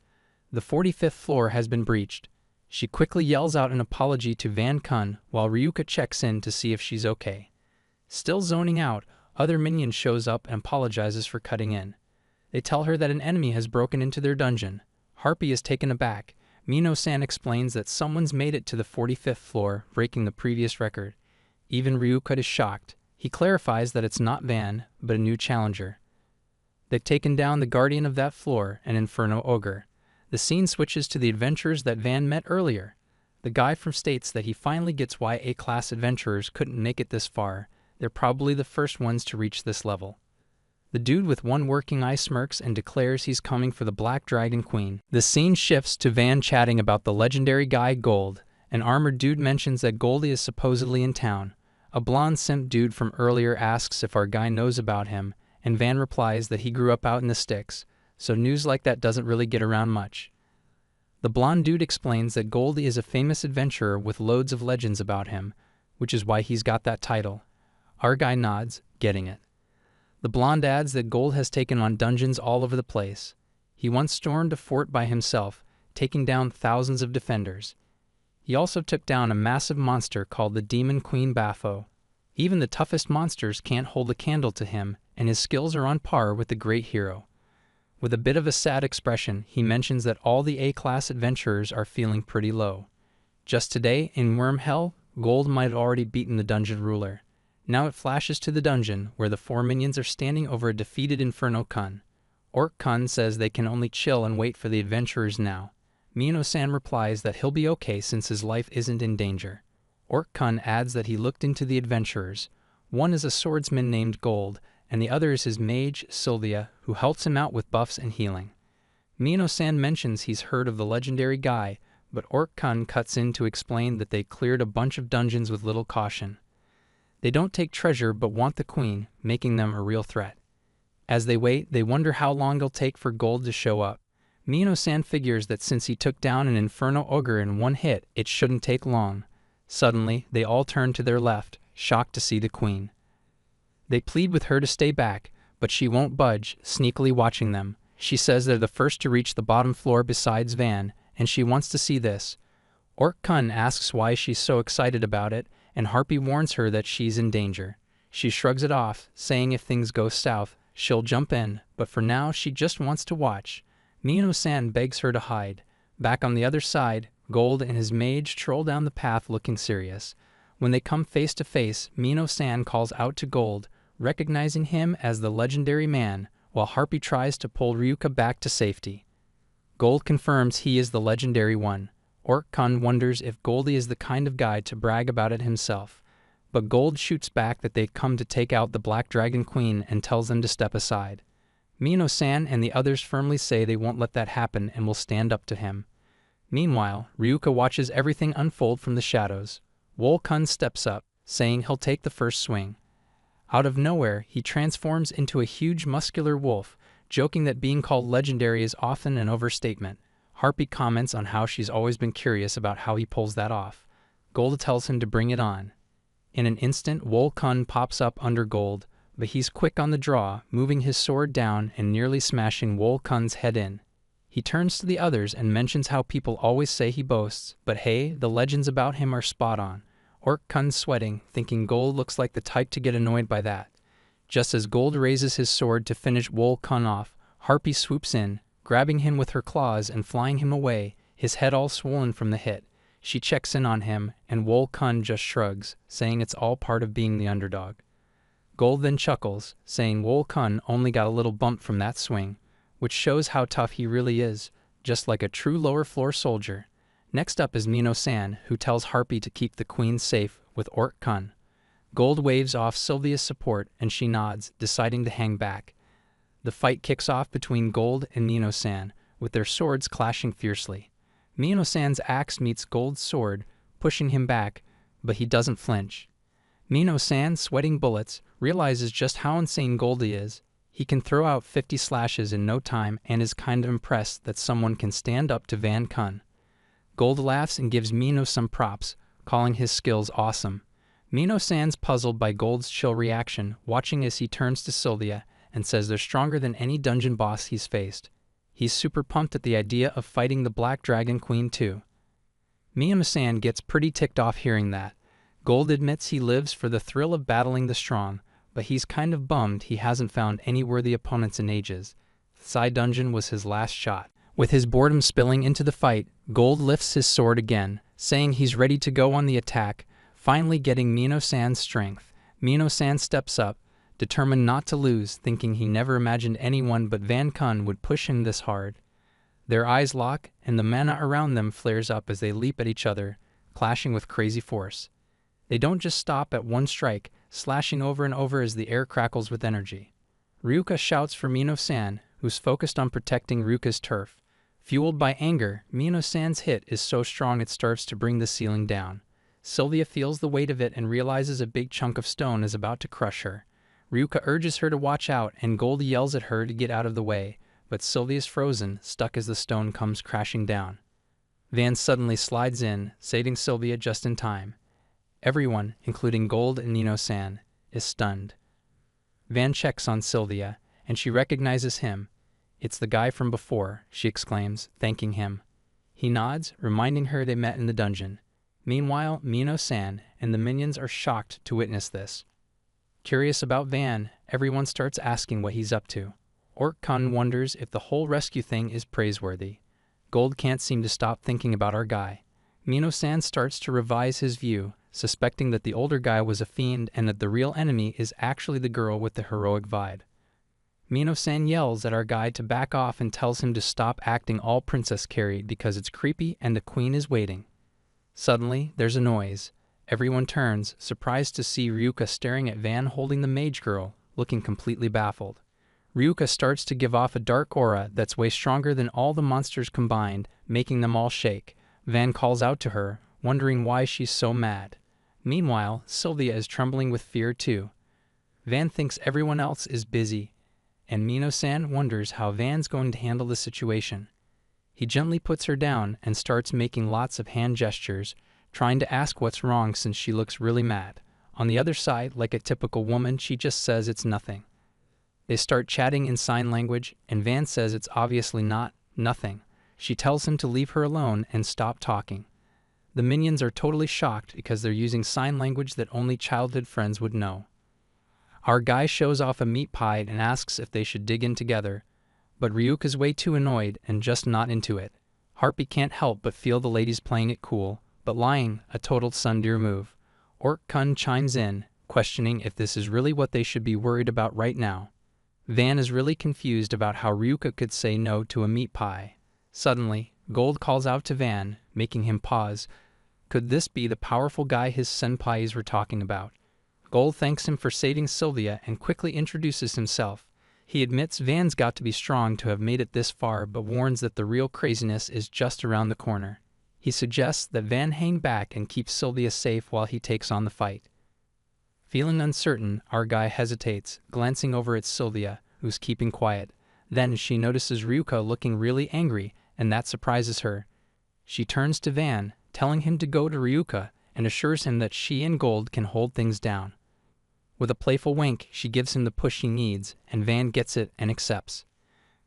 The 45th floor has been breached. She quickly yells out an apology to Van Kun while Ryuka checks in to see if she's okay. Still zoning out, other minion shows up and apologizes for cutting in. They tell her that an enemy has broken into their dungeon. Harpy is taken aback. Mino-san explains that someone's made it to the 45th floor, breaking the previous record. Even Ryuka is shocked. He clarifies that it's not Van, but a new challenger. They've taken down the guardian of that floor, an Inferno Ogre. The scene switches to the adventurers that Van met earlier. The guy from states that he finally gets why A-class adventurers couldn't make it this far. They're probably the first ones to reach this level. The dude with one working eye smirks and declares he's coming for the Black Dragon Queen. The scene shifts to Van chatting about the legendary guy Gold. An armored dude mentions that Goldie is supposedly in town. A blonde simp dude from earlier asks if our guy knows about him, and Van replies that he grew up out in the sticks, so news like that doesn't really get around much. The blonde dude explains that Goldie is a famous adventurer with loads of legends about him, which is why he's got that title. Our guy nods, getting it. The blonde adds that Gold has taken on dungeons all over the place. He once stormed a fort by himself, taking down thousands of defenders. He also took down a massive monster called the Demon Queen Bapho. Even the toughest monsters can't hold a candle to him, and his skills are on par with the great hero. With a bit of a sad expression, he mentions that all the A-class adventurers are feeling pretty low. Just today, in Worm Hell, Gold might have already beaten the dungeon ruler. Now it flashes to the dungeon, where the 4 minions are standing over a defeated Inferno Kun. Orc Kun says they can only chill and wait for the adventurers now. Mino-san replies that he'll be okay since his life isn't in danger. Orc Kun adds that he looked into the adventurers. One is a swordsman named Gold, and the other is his mage, Sylvia, who helps him out with buffs and healing. Mino-san mentions he's heard of the legendary guy, but Orc Kun cuts in to explain that they cleared a bunch of dungeons with little caution. They don't take treasure but want the queen, making them a real threat. As they wait, they wonder how long it'll take for Gold to show up. Mino-san figures that since he took down an Inferno Ogre in one hit, it shouldn't take long. Suddenly, they all turn to their left, shocked to see the queen. They plead with her to stay back, but she won't budge, sneakily watching them. She says they're the first to reach the bottom floor besides Van, and she wants to see this. Ork-kun asks why she's so excited about it, and Harpy warns her that she's in danger. She shrugs it off, saying if things go south, she'll jump in, but for now she just wants to watch. Mino-san begs her to hide. Back on the other side, Gold and his mage troll down the path looking serious. When they come face to face, Mino-san calls out to Gold, recognizing him as the legendary man, while Harpy tries to pull Ryuka back to safety. Gold confirms he is the legendary one. Ork-kun wonders if Goldie is the kind of guy to brag about it himself. But Gold shoots back that they've come to take out the Black Dragon Queen and tells them to step aside. Mino-san and the others firmly say they won't let that happen and will stand up to him. Meanwhile, Ryuka watches everything unfold from the shadows. Wol-kun steps up, saying he'll take the first swing. Out of nowhere, he transforms into a huge muscular wolf, joking that being called legendary is often an overstatement. Harpy comments on how she's always been curious about how he pulls that off. Gold tells him to bring it on. In an instant, Wol-kun pops up under Gold, but he's quick on the draw, moving his sword down and nearly smashing Wol-kun's head in. He turns to the others and mentions how people always say he boasts, but hey, the legends about him are spot on. Ork-kun's sweating, thinking Gold looks like the type to get annoyed by that. Just as Gold raises his sword to finish Wol-kun off, Harpy swoops in, grabbing him with her claws and flying him away, his head all swollen from the hit. She checks in on him, and Wol-kun just shrugs, saying it's all part of being the underdog. Gold then chuckles, saying Wol-kun only got a little bump from that swing, which shows how tough he really is, just like a true lower-floor soldier. Next up is Mino-san, who tells Harpy to keep the queen safe with Ork-kun. Gold waves off Sylvia's support, and she nods, deciding to hang back. The fight kicks off between Gold and Mino-san, with their swords clashing fiercely. Mino-san's axe meets Gold's sword, pushing him back, but he doesn't flinch. Mino-san, sweating bullets, realizes just how insane Goldie is. He can throw out 50 slashes in no time and is kind of impressed that someone can stand up to Van Kun. Gold laughs and gives Mino some props, calling his skills awesome. Mino-san's puzzled by Gold's chill reaction, watching as he turns to Sylvia and says they're stronger than any dungeon boss he's faced. He's super pumped at the idea of fighting the Black Dragon Queen too. Mino-san gets pretty ticked off hearing that. Gold admits he lives for the thrill of battling the strong, but he's kind of bummed he hasn't found any worthy opponents in ages. The side dungeon was his last shot. With his boredom spilling into the fight, Gold lifts his sword again, saying he's ready to go on the attack, finally getting Mino-san's strength. Mino-san steps up, determined not to lose, thinking he never imagined anyone but Van Kun would push him this hard. Their eyes lock, and the mana around them flares up as they leap at each other, clashing with crazy force. They don't just stop at one strike, slashing over and over as the air crackles with energy. Ryuka shouts for Mino-san, who's focused on protecting Ryuka's turf. Fueled by anger, Mino-san's hit is so strong it starts to bring the ceiling down. Sylvia feels the weight of it and realizes a big chunk of stone is about to crush her. Ryuka urges her to watch out, and Gold yells at her to get out of the way, but Sylvia's frozen, stuck as the stone comes crashing down. Van suddenly slides in, saving Sylvia just in time. Everyone, including Gold and Mino-san, is stunned. Van checks on Sylvia, and she recognizes him. "It's the guy from before," she exclaims, thanking him. He nods, reminding her they met in the dungeon. Meanwhile, Mino-san and the minions are shocked to witness this. Curious about Van, everyone starts asking what he's up to. Ork-kun wonders if the whole rescue thing is praiseworthy. Gold can't seem to stop thinking about our guy. Mino-san starts to revise his view, suspecting that the older guy was a fiend and that the real enemy is actually the girl with the heroic vibe. Mino-san yells at our guy to back off and tells him to stop acting all princess carried because it's creepy and the queen is waiting. Suddenly, there's a noise. Everyone turns, surprised to see Ryuka staring at Van holding the mage girl, looking completely baffled. Ryuka starts to give off a dark aura that's way stronger than all the monsters combined, making them all shake. Van calls out to her, wondering why she's so mad. Meanwhile, Sylvia is trembling with fear too. Van thinks everyone else is busy, and Mino-san wonders how Van's going to handle the situation. He gently puts her down and starts making lots of hand gestures, trying to ask what's wrong since she looks really mad. On the other side, like a typical woman, she just says it's nothing. They start chatting in sign language, and Van says it's obviously not nothing. She tells him to leave her alone and stop talking. The minions are totally shocked because they're using sign language that only childhood friends would know. Our guy shows off a meat pie and asks if they should dig in together, but Ryuka's way too annoyed and just not into it. Harpy can't help but feel the ladies playing it cool, but lying, a total tsundere move. Orc-kun chimes in, questioning if this is really what they should be worried about right now. Van is really confused about how Ryuka could say no to a meat pie. Suddenly, Gold calls out to Van, making him pause. Could this be the powerful guy his senpais were talking about? Gold thanks him for saving Sylvia and quickly introduces himself. He admits Van's got to be strong to have made it this far, but warns that the real craziness is just around the corner. He suggests that Van hang back and keep Sylvia safe while he takes on the fight. Feeling uncertain, our guy hesitates, glancing over at Sylvia, who's keeping quiet. Then she notices Ryuka looking really angry, and that surprises her. She turns to Van, telling him to go to Ryuka, and assures him that she and Gold can hold things down. With a playful wink, she gives him the push he needs, and Van gets it and accepts.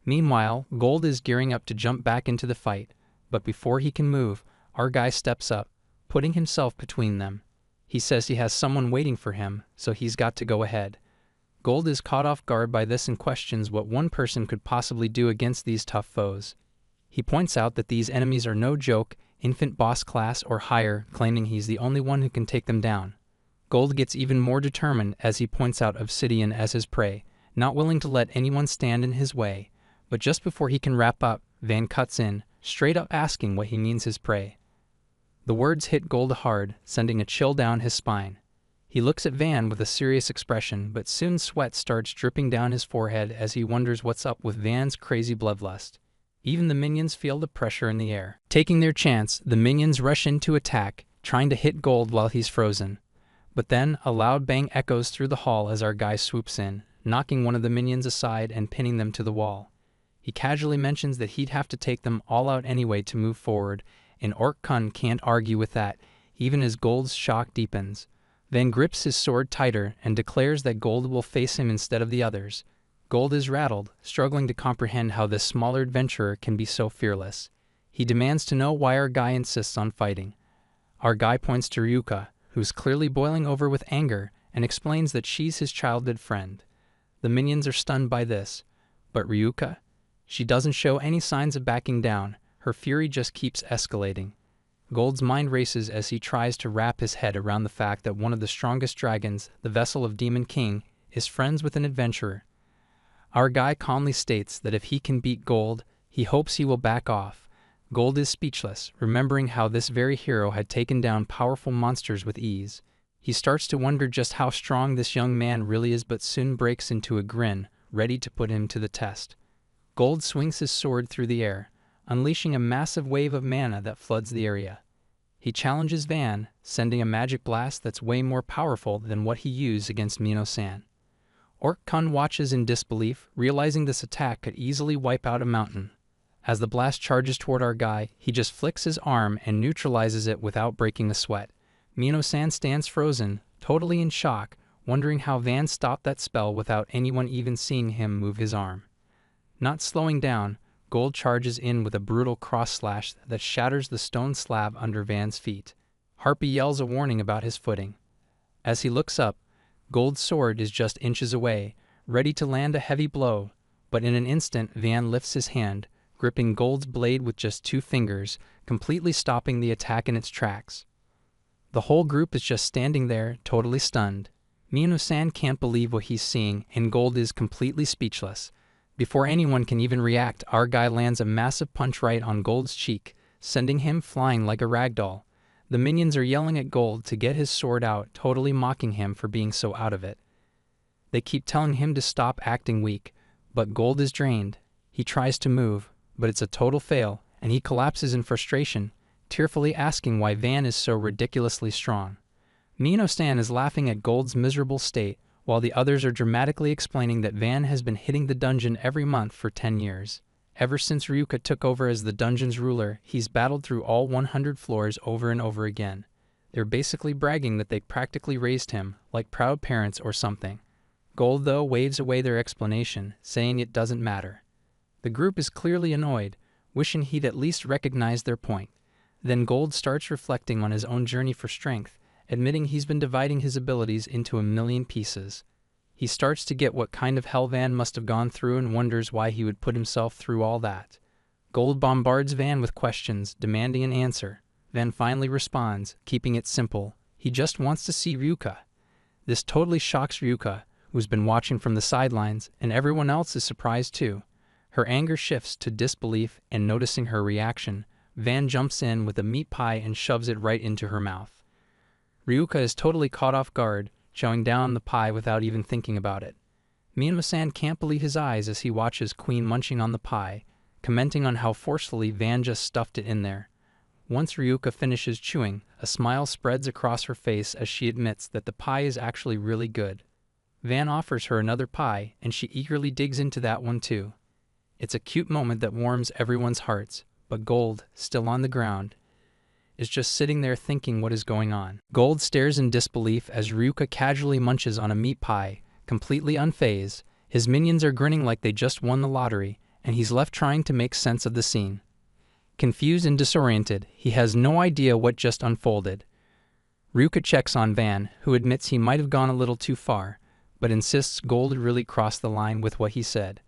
Meanwhile, Gold is gearing up to jump back into the fight, but before he can move, our guy steps up, putting himself between them. He says he has someone waiting for him, so he's got to go ahead. Gold is caught off guard by this and questions what one person could possibly do against these tough foes. He points out that these enemies are no joke, infant boss class or higher, claiming he's the only one who can take them down. Gold gets even more determined as he points out Obsidian as his prey, not willing to let anyone stand in his way. But just before he can wrap up, Van cuts in, straight up asking what he means his prey. The words hit Gold hard, sending a chill down his spine. He looks at Van with a serious expression, but soon sweat starts dripping down his forehead as he wonders what's up with Van's crazy bloodlust. Even the minions feel the pressure in the air. Taking their chance, the minions rush in to attack, trying to hit Gold while he's frozen. But then, a loud bang echoes through the hall as our guy swoops in, knocking one of the minions aside and pinning them to the wall. He casually mentions that he'd have to take them all out anyway to move forward, and Orc-kun can't argue with that, even as Gold's shock deepens. Van grips his sword tighter and declares that Gold will face him instead of the others. Gold is rattled, struggling to comprehend how this smaller adventurer can be so fearless. He demands to know why our guy insists on fighting. Our guy points to Ryuka, who's clearly boiling over with anger, and explains that she's his childhood friend. The minions are stunned by this, but Ryuka? She doesn't show any signs of backing down. Her fury just keeps escalating. Gold's mind races as he tries to wrap his head around the fact that one of the strongest dragons, the vessel of Demon King, is friends with an adventurer. Our guy calmly states that if he can beat Gold, he hopes he will back off. Gold is speechless, remembering how this very hero had taken down powerful monsters with ease. He starts to wonder just how strong this young man really is, but soon breaks into a grin, ready to put him to the test. Gold swings his sword through the air, unleashing a massive wave of mana that floods the area. He challenges Van, sending a magic blast that's way more powerful than what he used against Mino-san. Orc-kun watches in disbelief, realizing this attack could easily wipe out a mountain. As the blast charges toward our guy, he just flicks his arm and neutralizes it without breaking a sweat. Mino-san stands frozen, totally in shock, wondering how Van stopped that spell without anyone even seeing him move his arm. Not slowing down, Gold charges in with a brutal cross-slash that shatters the stone slab under Van's feet. Harpy yells a warning about his footing. As he looks up, Gold's sword is just inches away, ready to land a heavy blow, but in an instant Van lifts his hand, gripping Gold's blade with just 2 fingers, completely stopping the attack in its tracks. The whole group is just standing there, totally stunned. Mino-san can't believe what he's seeing, and Gold is completely speechless. Before anyone can even react, our guy lands a massive punch right on Gold's cheek, sending him flying like a ragdoll. The minions are yelling at Gold to get his sword out, totally mocking him for being so out of it. They keep telling him to stop acting weak, but Gold is drained. He tries to move, but it's a total fail, and he collapses in frustration, tearfully asking why Van is so ridiculously strong. Mino-san is laughing at Gold's miserable state, while the others are dramatically explaining that Van has been hitting the dungeon every month for 10 years. Ever since Ryuka took over as the dungeon's ruler, he's battled through all 100 floors over and over again. They're basically bragging that they practically raised him, like proud parents or something. Gold, though, waves away their explanation, saying it doesn't matter. The group is clearly annoyed, wishing he'd at least recognize their point. Then Gold starts reflecting on his own journey for strength, admitting he's been dividing his abilities into a million pieces. He starts to get what kind of hell Van must have gone through and wonders why he would put himself through all that. Gold bombards Van with questions, demanding an answer. Van finally responds, keeping it simple. He just wants to see Ryuka. This totally shocks Ryuka, who's been watching from the sidelines, and everyone else is surprised too. Her anger shifts to disbelief, and noticing her reaction, Van jumps in with a meat pie and shoves it right into her mouth. Ryuka is totally caught off guard, chowing down the pie without even thinking about it. Minamo-san can't believe his eyes as he watches Queen munching on the pie, commenting on how forcefully Van just stuffed it in there. Once Ryuka finishes chewing, a smile spreads across her face as she admits that the pie is actually really good. Van offers her another pie, and she eagerly digs into that one too. It's a cute moment that warms everyone's hearts, but Gold, still on the ground, is just sitting there thinking what is going on. Gold stares in disbelief as Ryuka casually munches on a meat pie, completely unfazed. His minions are grinning like they just won the lottery, and he's left trying to make sense of the scene. Confused and disoriented, he has no idea what just unfolded. Ryuka checks on Van, who admits he might have gone a little too far, but insists Gold really crossed the line with what he said.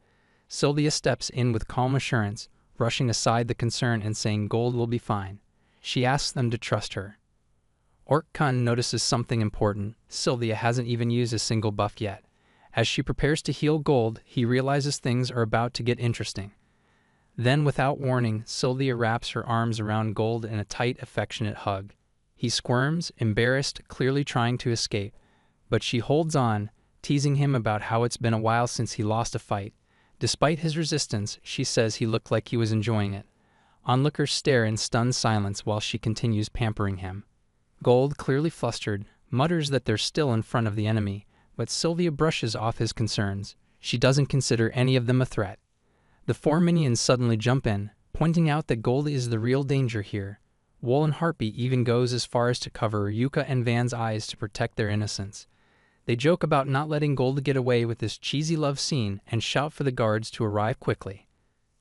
Sylvia steps in with calm assurance, brushing aside the concern and saying Gold will be fine. She asks them to trust her. Orc-kun notices something important. Sylvia hasn't even used a single buff yet. As she prepares to heal Gold, he realizes things are about to get interesting. Then, without warning, Sylvia wraps her arms around Gold in a tight, affectionate hug. He squirms, embarrassed, clearly trying to escape. But she holds on, teasing him about how it's been a while since he lost a fight. Despite his resistance, she says he looked like he was enjoying it. Onlookers stare in stunned silence while she continues pampering him. Gold, clearly flustered, mutters that they're still in front of the enemy, but Sylvia brushes off his concerns. She doesn't consider any of them a threat. The four minions suddenly jump in, pointing out that Gold is the real danger here. Wool and Harpy even goes as far as to cover Ryuka and Van's eyes to protect their innocence. They joke about not letting Gold get away with this cheesy love scene and shout for the guards to arrive quickly.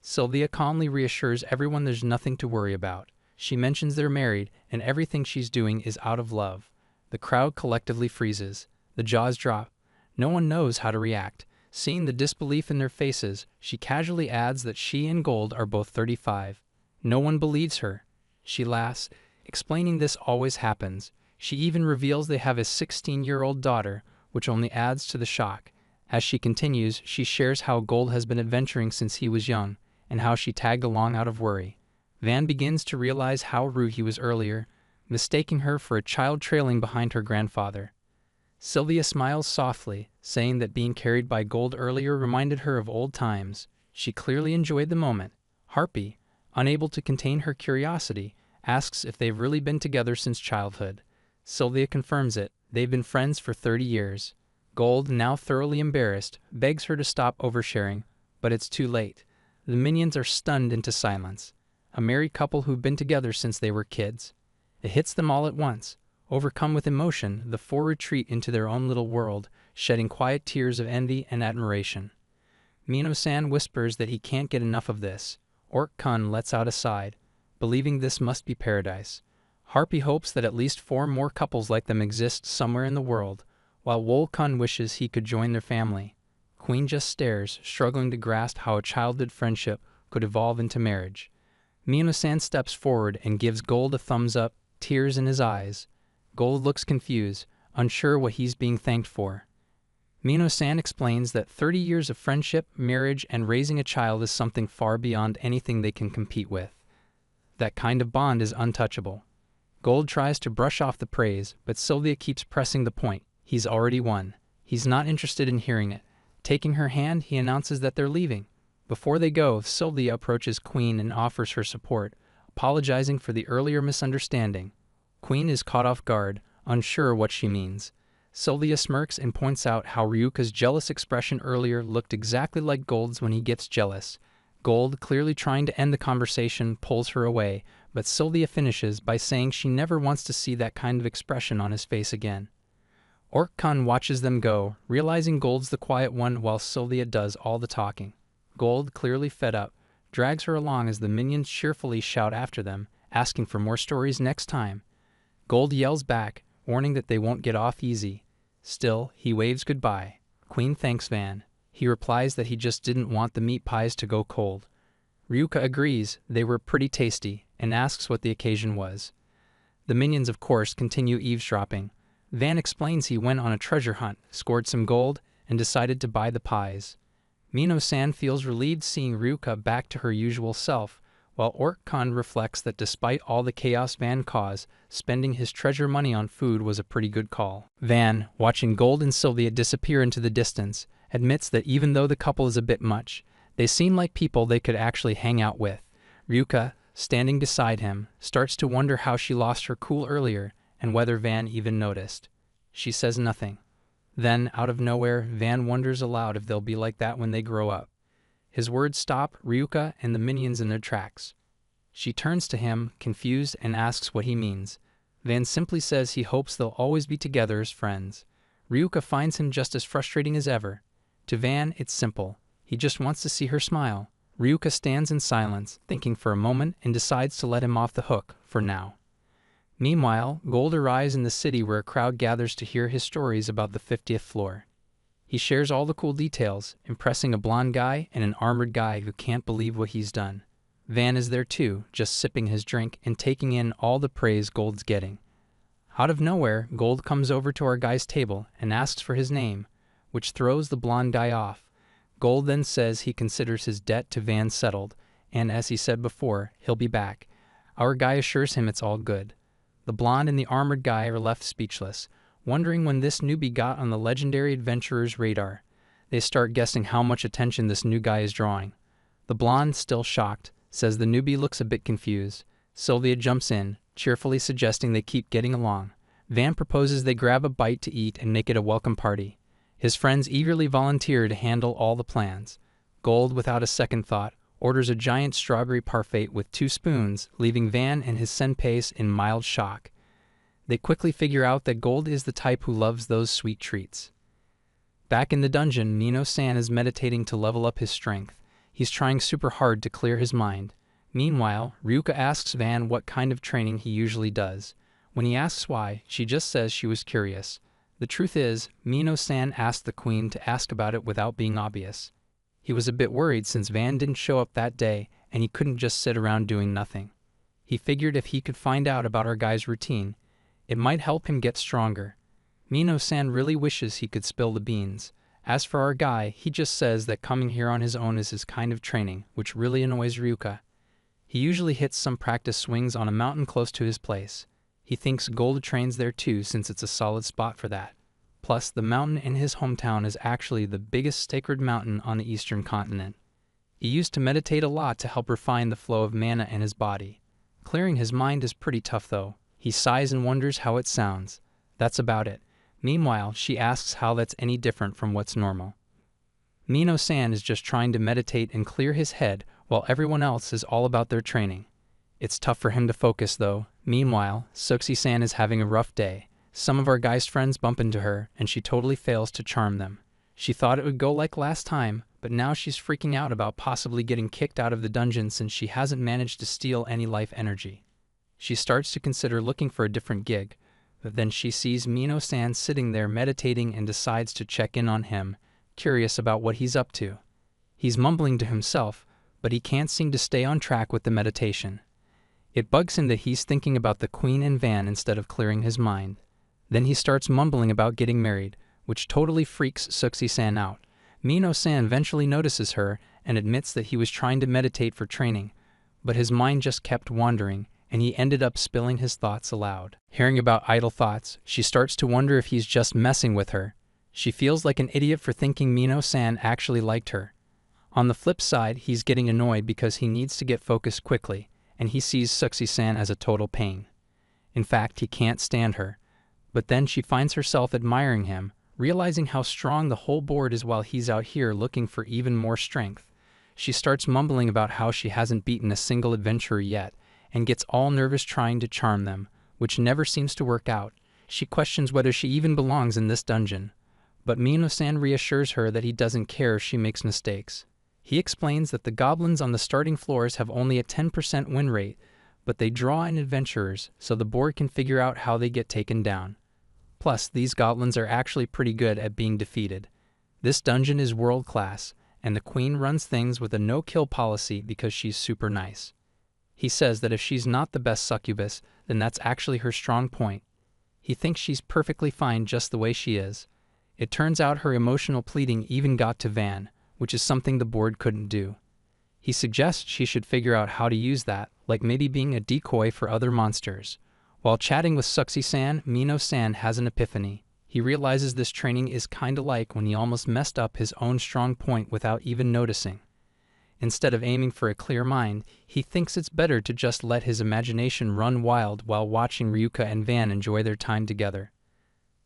Sylvia calmly reassures everyone there's nothing to worry about. She mentions they're married and everything she's doing is out of love. The crowd collectively freezes. The jaws drop. No one knows how to react. Seeing the disbelief in their faces, she casually adds that she and Gold are both 35. No one believes her. She laughs, explaining this always happens. She even reveals they have a 16-year-old daughter, which only adds to the shock. As she continues, she shares how Gold has been adventuring since he was young, and how she tagged along out of worry. Van begins to realize how rude he was earlier, mistaking her for a child trailing behind her grandfather. Sylvia smiles softly, saying that being carried by Gold earlier reminded her of old times. She clearly enjoyed the moment. Harpy, unable to contain her curiosity, asks if they've really been together since childhood. Sylvia confirms it. They've been friends for 30 years. Gold, now thoroughly embarrassed, begs her to stop oversharing, but it's too late. The minions are stunned into silence. A married couple who've been together since they were kids. It hits them all at once. Overcome with emotion, the four retreat into their own little world, shedding quiet tears of envy and admiration. Minamo-san whispers that he can't get enough of this. Orc-kun lets out a sigh, believing this must be paradise. Harpy hopes that at least 4 more couples like them exist somewhere in the world, while Wool-kun wishes he could join their family. Queen just stares, struggling to grasp how a childhood friendship could evolve into marriage. Minamo-san steps forward and gives Gold a thumbs up, tears in his eyes. Gold looks confused, unsure what he's being thanked for. Minamo-san explains that 30 years of friendship, marriage, and raising a child is something far beyond anything they can compete with. That kind of bond is untouchable. Gold tries to brush off the praise, but Sylvia keeps pressing the point. He's already won. He's not interested in hearing it. Taking her hand, he announces that they're leaving. Before they go, Sylvia approaches Queen and offers her support, apologizing for the earlier misunderstanding. Queen is caught off guard, unsure what she means. Sylvia smirks and points out how Ryuka's jealous expression earlier looked exactly like Gold's when he gets jealous. Gold, clearly trying to end the conversation, pulls her away, but Sylvia finishes by saying she never wants to see that kind of expression on his face again. Ork-kun watches them go, realizing Gold's the quiet one while Sylvia does all the talking. Gold, clearly fed up, drags her along as the minions cheerfully shout after them, asking for more stories next time. Gold yells back, warning that they won't get off easy. Still, he waves goodbye. Queen thanks Van. He replies that he just didn't want the meat pies to go cold. Ryuka agrees they were pretty tasty and asks what the occasion was. The minions, of course, continue eavesdropping. Van explains he went on a treasure hunt, scored some gold, and decided to buy the pies. Mino-san feels relieved seeing Ryuka back to her usual self, while Ork-kun reflects that despite all the chaos Van caused, spending his treasure money on food was a pretty good call. Van, watching Gold and Sylvia disappear into the distance, admits that even though the couple is a bit much, they seem like people they could actually hang out with. Ryuka, standing beside him, starts to wonder how she lost her cool earlier and whether Van even noticed. She says nothing. Then, out of nowhere, Van wonders aloud if they'll be like that when they grow up. His words stop Ryuka and the minions in their tracks. She turns to him, confused, and asks what he means. Van simply says he hopes they'll always be together as friends. Ryuka finds him just as frustrating as ever. To Van, it's simple. He just wants to see her smile. Ryuka stands in silence, thinking for a moment, and decides to let him off the hook, for now. Meanwhile, Gold arrives in the city where a crowd gathers to hear his stories about the 50th floor. He shares all the cool details, impressing a blonde guy and an armored guy who can't believe what he's done. Van is there too, just sipping his drink and taking in all the praise Gold's getting. Out of nowhere, Gold comes over to our guy's table and asks for his name, which throws the blonde guy off. Gold then says he considers his debt to Van settled, and as he said before, he'll be back. Our guy assures him it's all good. The blonde and the armored guy are left speechless, wondering when this newbie got on the legendary adventurer's radar. They start guessing how much attention this new guy is drawing. The blonde, still shocked, says the newbie looks a bit confused. Sylvia jumps in, cheerfully suggesting they keep getting along. Van proposes they grab a bite to eat and make it a welcome party. His friends eagerly volunteer to handle all the plans. Gold, without a second thought, orders a giant strawberry parfait with 2 spoons, leaving Van and his senpais in mild shock. They quickly figure out that Gold is the type who loves those sweet treats. Back in the dungeon, Mino-san is meditating to level up his strength. He's trying super hard to clear his mind. Meanwhile, Ryuka asks Van what kind of training he usually does. When he asks why, she just says she was curious. The truth is, Mino-san asked the queen to ask about it without being obvious. He was a bit worried since Van didn't show up that day and he couldn't just sit around doing nothing. He figured if he could find out about our guy's routine, it might help him get stronger. Mino-san really wishes he could spill the beans. As for our guy, he just says that coming here on his own is his kind of training, which really annoys Ryuka. He usually hits some practice swings on a mountain close to his place. He thinks Gold trains there too since it's a solid spot for that. Plus, the mountain in his hometown is actually the biggest sacred mountain on the eastern continent. He used to meditate a lot to help refine the flow of mana in his body. Clearing his mind is pretty tough though. He sighs and wonders how it sounds. That's about it. Meanwhile, she asks how that's any different from what's normal. Mino-san is just trying to meditate and clear his head while everyone else is all about their training. It's tough for him to focus though. Meanwhile, Soxie-san is having a rough day. Some of our guy's friends bump into her, and she totally fails to charm them. She thought it would go like last time, but now she's freaking out about possibly getting kicked out of the dungeon since she hasn't managed to steal any life energy. She starts to consider looking for a different gig, but then she sees Mino-san sitting there meditating and decides to check in on him, curious about what he's up to. He's mumbling to himself, but he can't seem to stay on track with the meditation. It bugs him that he's thinking about the queen and Van instead of clearing his mind. Then he starts mumbling about getting married, which totally freaks Soxie-san out. Mino-san eventually notices her and admits that he was trying to meditate for training, but his mind just kept wandering, and he ended up spilling his thoughts aloud. Hearing about idle thoughts, she starts to wonder if he's just messing with her. She feels like an idiot for thinking Mino-san actually liked her. On the flip side, he's getting annoyed because he needs to get focused quickly, and he sees Soxie-san as a total pain. In fact, he can't stand her. But then she finds herself admiring him, realizing how strong the whole board is while he's out here looking for even more strength. She starts mumbling about how she hasn't beaten a single adventurer yet, and gets all nervous trying to charm them, which never seems to work out. She questions whether she even belongs in this dungeon. But Mino-san reassures her that he doesn't care if she makes mistakes. He explains that the goblins on the starting floors have only a 10% win rate, but they draw in adventurers, so the board can figure out how they get taken down. Plus, these goblins are actually pretty good at being defeated. This dungeon is world class, and the queen runs things with a no-kill policy because she's super nice. He says that if she's not the best succubus, then that's actually her strong point. He thinks she's perfectly fine just the way she is. It turns out her emotional pleading even got to Van, which is something the board couldn't do. He suggests she should figure out how to use that, like maybe being a decoy for other monsters. While chatting with Suxi-san, Mino-san has an epiphany. He realizes this training is kinda like when he almost messed up his own strong point without even noticing. Instead of aiming for a clear mind, he thinks it's better to just let his imagination run wild while watching Ryuka and Van enjoy their time together.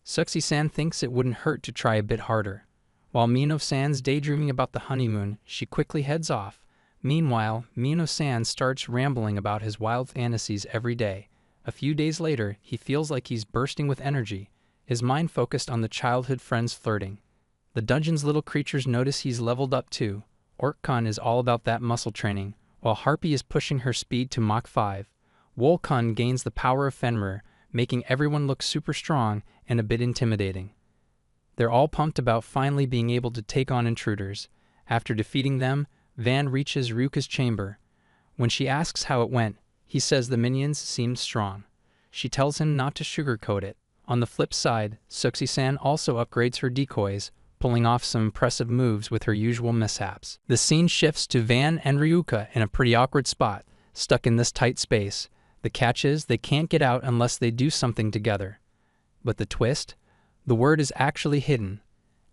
Suxi-san thinks it wouldn't hurt to try a bit harder. While Mino-san's daydreaming about the honeymoon, she quickly heads off. Meanwhile, Mino-san starts rambling about his wild fantasies every day. A few days later, he feels like he's bursting with energy, his mind focused on the childhood friends flirting. The dungeon's little creatures notice he's leveled up too. Orc-kun is all about that muscle training, while Harpy is pushing her speed to Mach 5. Wol-kun gains the power of Fenrir, making everyone look super strong and a bit intimidating. They're all pumped about finally being able to take on intruders. After defeating them, Van reaches Ryuka's chamber. When she asks how it went, he says the minions seemed strong. She tells him not to sugarcoat it. On the flip side, Suxi-san also upgrades her decoys, pulling off some impressive moves with her usual mishaps. The scene shifts to Van and Ryuka in a pretty awkward spot, stuck in this tight space. The catch is they can't get out unless they do something together. But the twist? The word is actually hidden.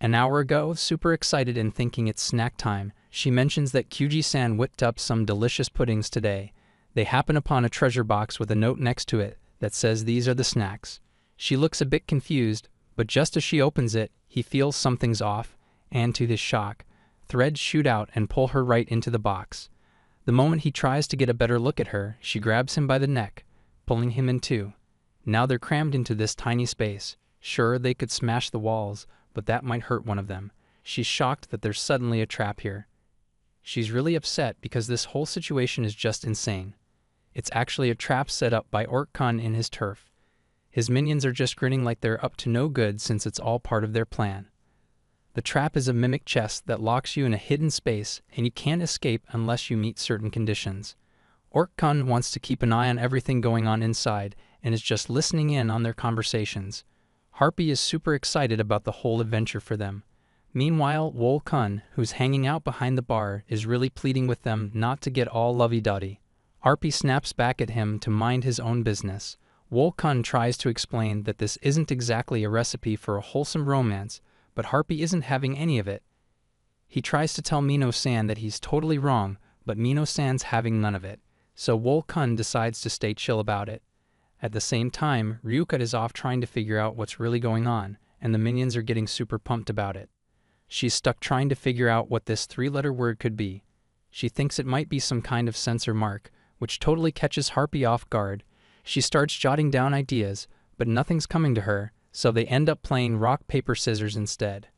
An hour ago, super excited and thinking it's snack time, she mentions that Kyuji-san whipped up some delicious puddings today. They happen upon a treasure box with a note next to it that says these are the snacks. She looks a bit confused, but just as she opens it, he feels something's off, and to his shock, threads shoot out and pull her right into the box. The moment he tries to get a better look at her, she grabs him by the neck, pulling him in two. Now they're crammed into this tiny space. Sure, they could smash the walls, but that might hurt one of them. She's shocked that there's suddenly a trap here. She's really upset because this whole situation is just insane. It's actually a trap set up by Orc-kun in his turf. His minions are just grinning like they're up to no good since it's all part of their plan. The trap is a mimic chest that locks you in a hidden space, and you can't escape unless you meet certain conditions. Orc-kun wants to keep an eye on everything going on inside, and is just listening in on their conversations. Harpy is super excited about the whole adventure for them. Meanwhile, Wol-kun, who's hanging out behind the bar, is really pleading with them not to get all lovey-dovey. Harpy snaps back at him to mind his own business. Wol-kun tries to explain that this isn't exactly a recipe for a wholesome romance, but Harpy isn't having any of it. He tries to tell Mino-san that he's totally wrong, but Mino-san's having none of it, so Wol-kun decides to stay chill about it. At the same time, Ryuka is off trying to figure out what's really going on, and the minions are getting super pumped about it. She's stuck trying to figure out what this three-letter word could be. She thinks it might be some kind of censor mark, which totally catches Harpy off guard. She starts jotting down ideas, but nothing's coming to her, so they end up playing rock, paper, scissors instead.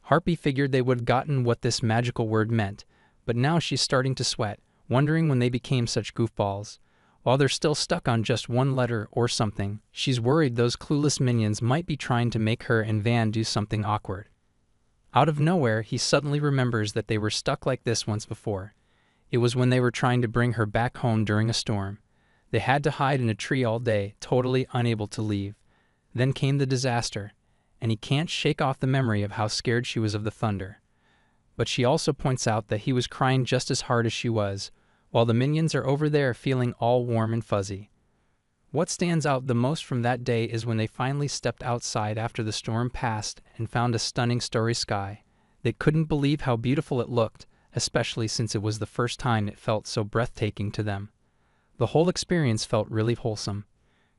Harpy figured they would have gotten what this magical word meant, but now she's starting to sweat, wondering when they became such goofballs. While they're still stuck on just one letter or something, she's worried those clueless minions might be trying to make her and Van do something awkward. Out of nowhere, he suddenly remembers that they were stuck like this once before. It was when they were trying to bring her back home during a storm. They had to hide in a tree all day, totally unable to leave. Then came the disaster, and he can't shake off the memory of how scared she was of the thunder. But she also points out that he was crying just as hard as she was, while the minions are over there feeling all warm and fuzzy. What stands out the most from that day is when they finally stepped outside after the storm passed and found a stunning starry sky. They couldn't believe how beautiful it looked, especially since it was the first time it felt so breathtaking to them. The whole experience felt really wholesome.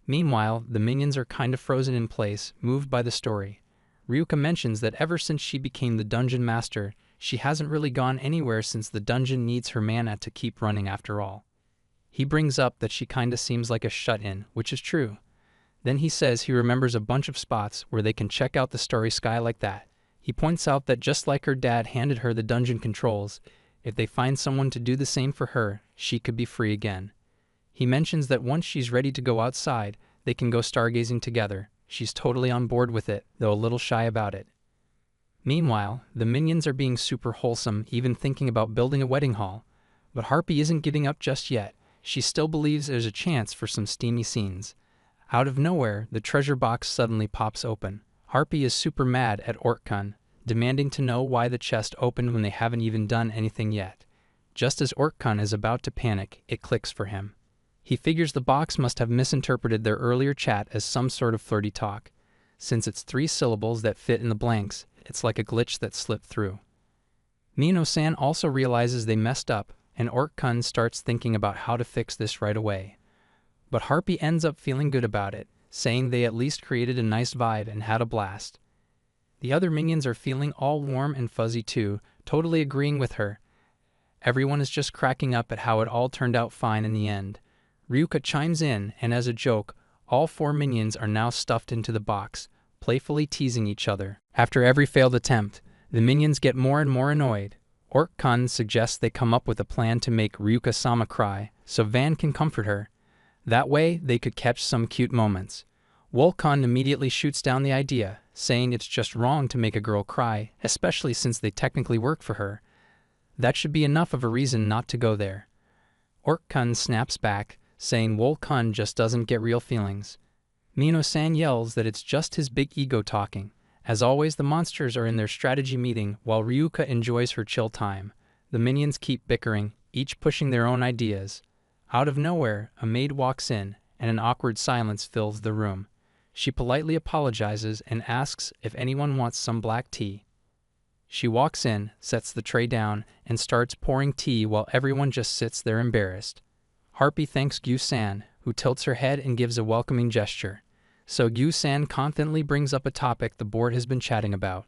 Meanwhile, the minions are kind of frozen in place, moved by the story. Ryuka mentions that ever since she became the dungeon master, She hasn't really gone anywhere since the dungeon needs her mana to keep running after all. He brings up that she kinda seems like a shut-in, which is true. Then he says he remembers a bunch of spots where they can check out the starry sky like that. He points out that just like her dad handed her the dungeon controls, if they find someone to do the same for her, she could be free again. He mentions that once she's ready to go outside, they can go stargazing together. She's totally on board with it, though a little shy about it. Meanwhile, the minions are being super wholesome, even thinking about building a wedding hall. But Harpy isn't giving up just yet. She still believes there's a chance for some steamy scenes. Out of nowhere, the treasure box suddenly pops open. Harpy is super mad at Orkkun, demanding to know why the chest opened when they haven't even done anything yet. Just as Orkkun is about to panic, it clicks for him. He figures the box must have misinterpreted their earlier chat as some sort of flirty talk. Since it's 3 syllables that fit in the blanks, it's like a glitch that slipped through. Mino-san also realizes they messed up, and Orkkun starts thinking about how to fix this right away. But Harpy ends up feeling good about it, saying they at least created a nice vibe and had a blast. The other minions are feeling all warm and fuzzy too, totally agreeing with her. Everyone is just cracking up at how it all turned out fine in the end. Ryuka chimes in, and as a joke, all 4 minions are now stuffed into the box, playfully teasing each other. After every failed attempt, the minions get more and more annoyed. Orkkun suggests they come up with a plan to make Ryuka-sama cry, so Van can comfort her. That way, they could catch some cute moments. Wolkon immediately shoots down the idea, saying it's just wrong to make a girl cry, especially since they technically work for her. That should be enough of a reason not to go there. Orkkun snaps back, saying Wolkon just doesn't get real feelings. Mino-san yells that it's just his big ego talking. As always, the monsters are in their strategy meeting while Ryuka enjoys her chill time. The minions keep bickering, each pushing their own ideas. Out of nowhere, a maid walks in, and an awkward silence fills the room. She politely apologizes and asks if anyone wants some black tea. She walks in, sets the tray down, and starts pouring tea while everyone just sits there embarrassed. Harpy thanks Gyu-san, who tilts her head and gives a welcoming gesture. So Gyu-san confidently brings up a topic the board has been chatting about.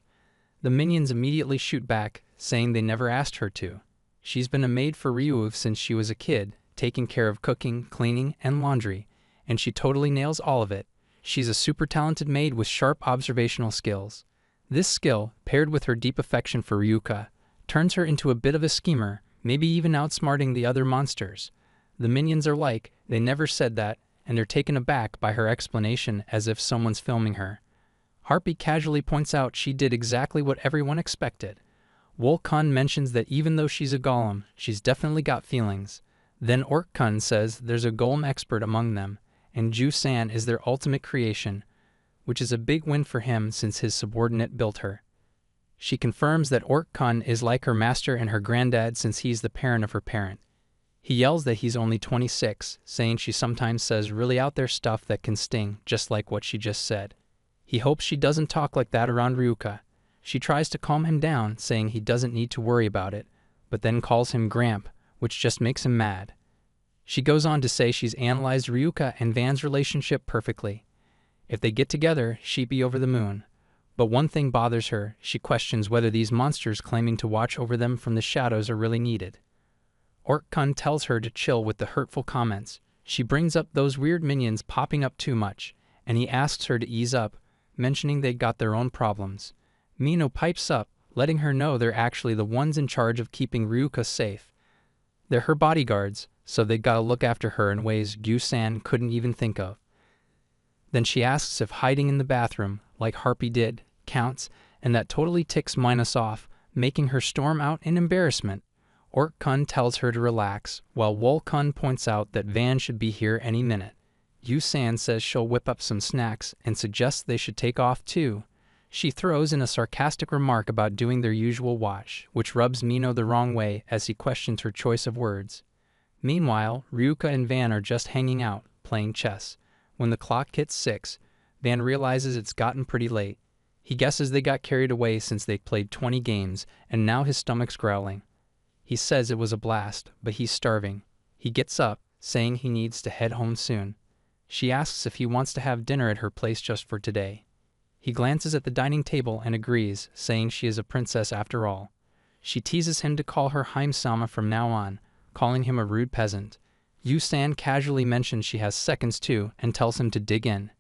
The minions immediately shoot back, saying they never asked her to. She's been a maid for Ryuuv since she was a kid, taking care of cooking, cleaning, and laundry, and she totally nails all of it. She's a super talented maid with sharp observational skills. This skill, paired with her deep affection for Ryuka, turns her into a bit of a schemer, maybe even outsmarting the other monsters. The minions are like, they never said that, and they're taken aback by her explanation as if someone's filming her. Harpy casually points out she did exactly what everyone expected. Wolkon mentions that even though she's a golem, she's definitely got feelings. Then Orkkun says there's a golem expert among them, and Ju-san is their ultimate creation, which is a big win for him since his subordinate built her. She confirms that Orkkun is like her master and her granddad since he's the parent of her parent. He yells that he's only 26, saying she sometimes says really out there stuff that can sting, just like what she just said. He hopes she doesn't talk like that around Ryuka. She tries to calm him down, saying he doesn't need to worry about it, but then calls him Gramp, which just makes him mad. She goes on to say she's analyzed Ryuka and Van's relationship perfectly. If they get together, she'd be over the moon. But one thing bothers her. She questions whether these monsters claiming to watch over them from the shadows are really needed. Orkkun tells her to chill with the hurtful comments. She brings up those weird minions popping up too much, and he asks her to ease up, mentioning they got their own problems. Mino pipes up, letting her know they're actually the ones in charge of keeping Ryuka safe. They're her bodyguards, so they gotta look after her in ways Gyu-san couldn't even think of. Then she asks if hiding in the bathroom, like Harpy did, counts, and that totally ticks Minus off, making her storm out in embarrassment. Orkkun tells her to relax, while Wolkun points out that Van should be here any minute. Gyu-san says she'll whip up some snacks and suggests they should take off too. She throws in a sarcastic remark about doing their usual watch, which rubs Mino the wrong way as he questions her choice of words. Meanwhile, Ryuka and Van are just hanging out, playing chess. When the clock hits 6, Van realizes it's gotten pretty late. He guesses they got carried away since they played 20 games, and now his stomach's growling. He says it was a blast, but he's starving. He gets up, saying he needs to head home soon. She asks if he wants to have dinner at her place just for today. He glances at the dining table and agrees, saying she is a princess after all. She teases him to call her Heimsama from now on, calling him a rude peasant. Yu-san casually mentions she has seconds too and tells him to dig in.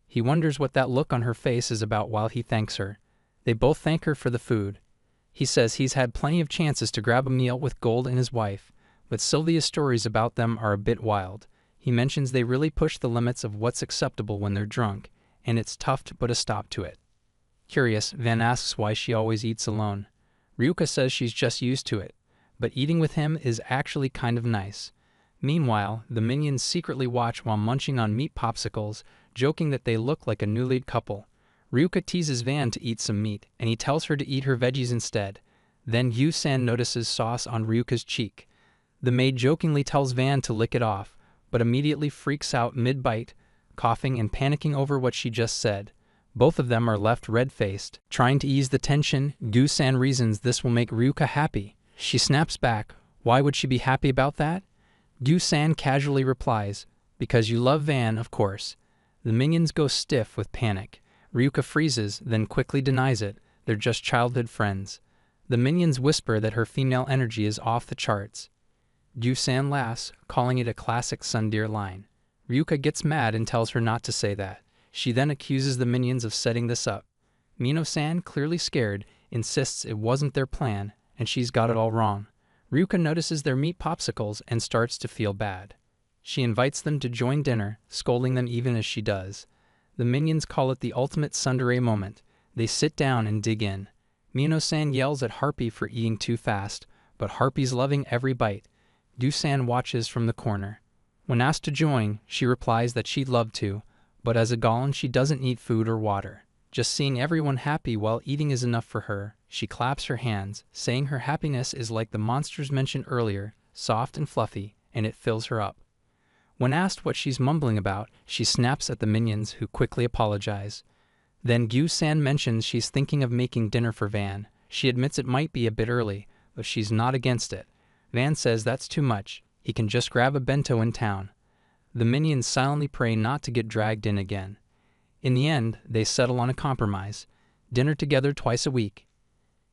He wonders what that look on her face is about while he thanks her. They both thank her for the food. He says he's had plenty of chances to grab a meal with Gold and his wife, but Sylvia's stories about them are a bit wild. He mentions they really push the limits of what's acceptable when they're drunk, and it's tough to put a stop to it. Curious, Van asks why she always eats alone. Ryuka says she's just used to it, but eating with him is actually kind of nice. Meanwhile, the minions secretly watch while munching on meat popsicles, joking that they look like a newlywed couple. Ryuka teases Van to eat some meat, and he tells her to eat her veggies instead. Then Yu-san notices sauce on Ryuka's cheek. The maid jokingly tells Van to lick it off, but immediately freaks out mid-bite, coughing and panicking over what she just said. Both of them are left red-faced. Trying to ease the tension, Yu-san reasons this will make Ryuka happy. She snaps back. Why would she be happy about that? Yu-san casually replies, because you love Van, of course. The minions go stiff with panic. Ryuka freezes, then quickly denies it. They're just childhood friends. The minions whisper that her female energy is off the charts. Yu-san laughs, calling it a classic tsundere line. Ryuka gets mad and tells her not to say that. She then accuses the minions of setting this up. Mino-san, clearly scared, insists it wasn't their plan, and she's got it all wrong. Ryuka notices their meat popsicles and starts to feel bad. She invites them to join dinner, scolding them even as she does. The minions call it the ultimate tsundere moment. They sit down and dig in. Mino-san yells at Harpy for eating too fast, but Harpy's loving every bite. Yu-san watches from the corner. When asked to join, she replies that she'd love to, but as a Golan she doesn't need food or water. Just seeing everyone happy while eating is enough for her. She claps her hands, saying her happiness is like the monsters mentioned earlier, soft and fluffy, and it fills her up. When asked what she's mumbling about, she snaps at the minions, who quickly apologize. Then Yu-san mentions she's thinking of making dinner for Van. She admits it might be a bit early, but she's not against it. Van says that's too much. He can just grab a bento in town. The minions silently pray not to get dragged in again. In the end, they settle on a compromise. Dinner together twice a week.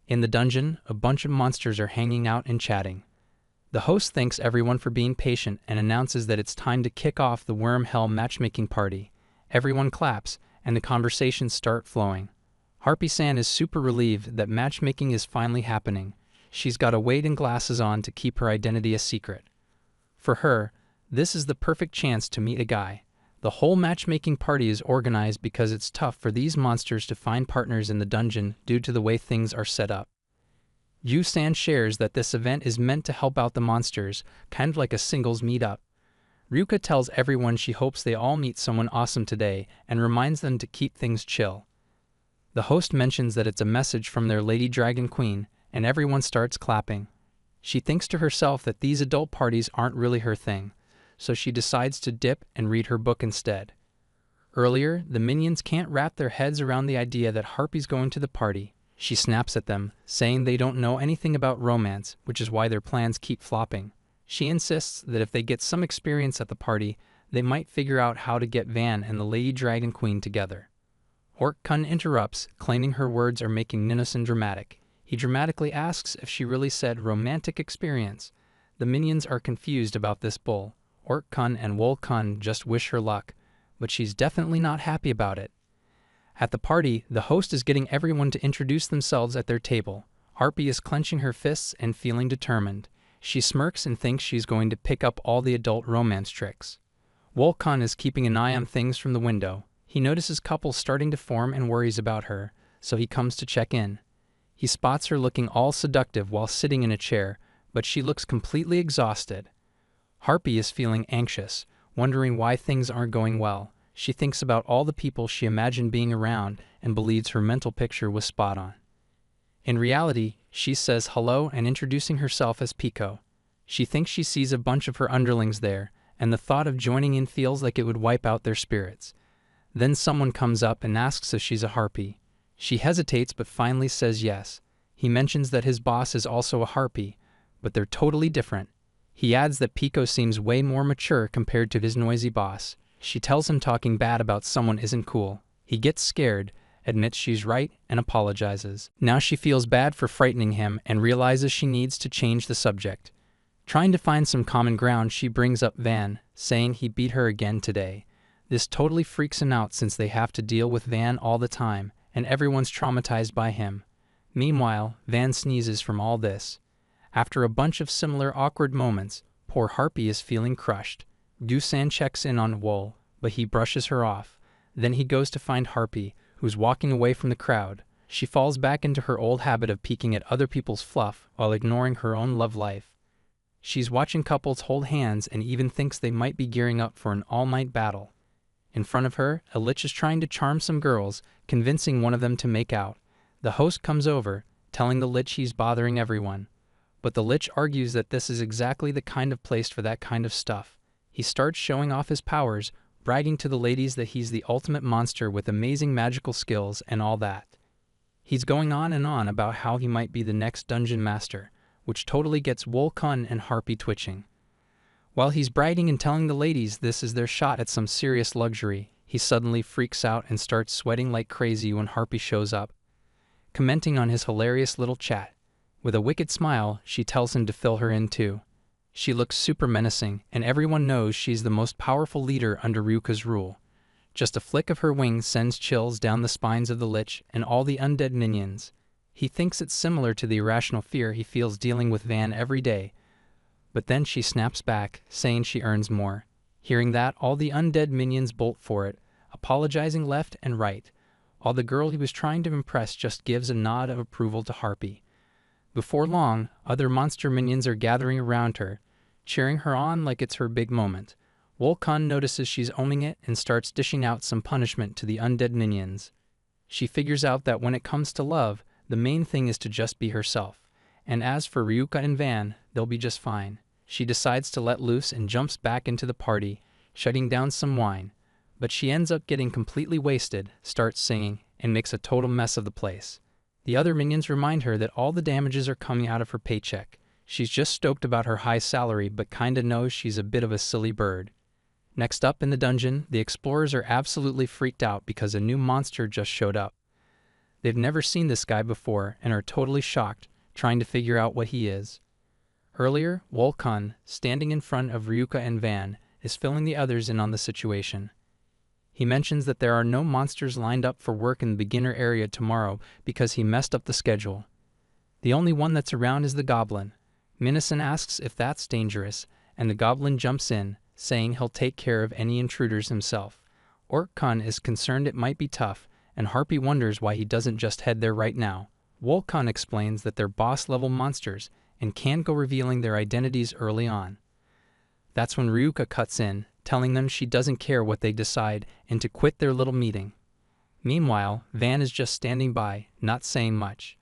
In the dungeon, a bunch of monsters are hanging out and chatting. The host thanks everyone for being patient and announces that it's time to kick off the Worm Hell matchmaking party. Everyone claps, and the conversations start flowing. Harpy-san is super relieved that matchmaking is finally happening. She's got a weight and glasses on to keep her identity a secret. For her, this is the perfect chance to meet a guy. The whole matchmaking party is organized because it's tough for these monsters to find partners in the dungeon due to the way things are set up. Yu-san shares that this event is meant to help out the monsters, kind of like a singles meetup. Ryuka tells everyone she hopes they all meet someone awesome today and reminds them to keep things chill. The host mentions that it's a message from their Lady Dragon Queen, and everyone starts clapping. She thinks to herself that these adult parties aren't really her thing, so she decides to dip and read her book instead. Earlier, the minions can't wrap their heads around the idea that Harpy's going to the party. She snaps at them, saying they don't know anything about romance, which is why their plans keep flopping. She insists that if they get some experience at the party, they might figure out how to get Van and the Lady Dragon Queen together. Ork-kun interrupts, claiming her words are making Ninosan dramatic. He dramatically asks if she really said romantic experience. The minions are confused about this bull. Ork-kun and Wol-kun just wish her luck, but she's definitely not happy about it. At the party, the host is getting everyone to introduce themselves at their table. Harpy is clenching her fists and feeling determined. She smirks and thinks she's going to pick up all the adult romance tricks. Wol-kun is keeping an eye on things from the window. He notices couples starting to form and worries about her, so he comes to check in. He spots her looking all seductive while sitting in a chair, but she looks completely exhausted. Harpy is feeling anxious, wondering why things aren't going well. She thinks about all the people she imagined being around and believes her mental picture was spot on. In reality, she says hello and introducing herself as Pico. She thinks she sees a bunch of her underlings there, and the thought of joining in feels like it would wipe out their spirits. Then someone comes up and asks if she's a harpy. She hesitates but finally says yes. He mentions that his boss is also a harpy, but they're totally different. He adds that Pico seems way more mature compared to his noisy boss. She tells him talking bad about someone isn't cool. He gets scared, admits she's right, and apologizes. Now she feels bad for frightening him and realizes she needs to change the subject. Trying to find some common ground, she brings up Van, saying he beat her again today. This totally freaks him out since they have to deal with Van all the time, and everyone's traumatized by him. Meanwhile, Van sneezes from all this. After a bunch of similar awkward moments, poor Harpy is feeling crushed. Gusan checks in on Wool, but he brushes her off. Then he goes to find Harpy, who's walking away from the crowd. She falls back into her old habit of peeking at other people's fluff while ignoring her own love life. She's watching couples hold hands and even thinks they might be gearing up for an all-night battle. In front of her, a lich is trying to charm some girls, convincing one of them to make out. The host comes over, telling the lich he's bothering everyone. But the lich argues that this is exactly the kind of place for that kind of stuff. He starts showing off his powers, bragging to the ladies that he's the ultimate monster with amazing magical skills and all that. He's going on and on about how he might be the next dungeon master, which totally gets Wolkun and Harpy twitching. While he's bragging and telling the ladies this is their shot at some serious luxury, he suddenly freaks out and starts sweating like crazy when Harpy shows up, commenting on his hilarious little chat. With a wicked smile, she tells him to fill her in too. She looks super menacing, and everyone knows she's the most powerful leader under Ryuka's rule. Just a flick of her wings sends chills down the spines of the lich and all the undead minions. He thinks it's similar to the irrational fear he feels dealing with Van every day. But then she snaps back, saying she earns more. Hearing that, all the undead minions bolt for it, apologizing left and right. While the girl he was trying to impress just gives a nod of approval to Harpy. Before long, other monster minions are gathering around her, cheering her on like it's her big moment. Wolkun notices she's owning it and starts dishing out some punishment to the undead minions. She figures out that when it comes to love, the main thing is to just be herself. And as for Ryuka and Van, they'll be just fine. She decides to let loose and jumps back into the party, shutting down some wine. But she ends up getting completely wasted, starts singing, and makes a total mess of the place. The other minions remind her that all the damages are coming out of her paycheck. She's just stoked about her high salary but kinda knows she's a bit of a silly bird. Next up in the dungeon, the explorers are absolutely freaked out because a new monster just showed up. They've never seen this guy before and are totally shocked, trying to figure out what he is. Earlier, Wolkun, standing in front of Ryuka and Van, is filling the others in on the situation. He mentions that there are no monsters lined up for work in the beginner area tomorrow because he messed up the schedule. The only one that's around is the goblin. Minison asks if that's dangerous, and the goblin jumps in, saying he'll take care of any intruders himself. Orkkun is concerned it might be tough, and Harpy wonders why he doesn't just head there right now. Wolkun explains that they're boss-level monsters and can't go revealing their identities early on. That's when Ryuka cuts in, telling them she doesn't care what they decide and to quit their little meeting. Meanwhile, Van is just standing by, not saying much.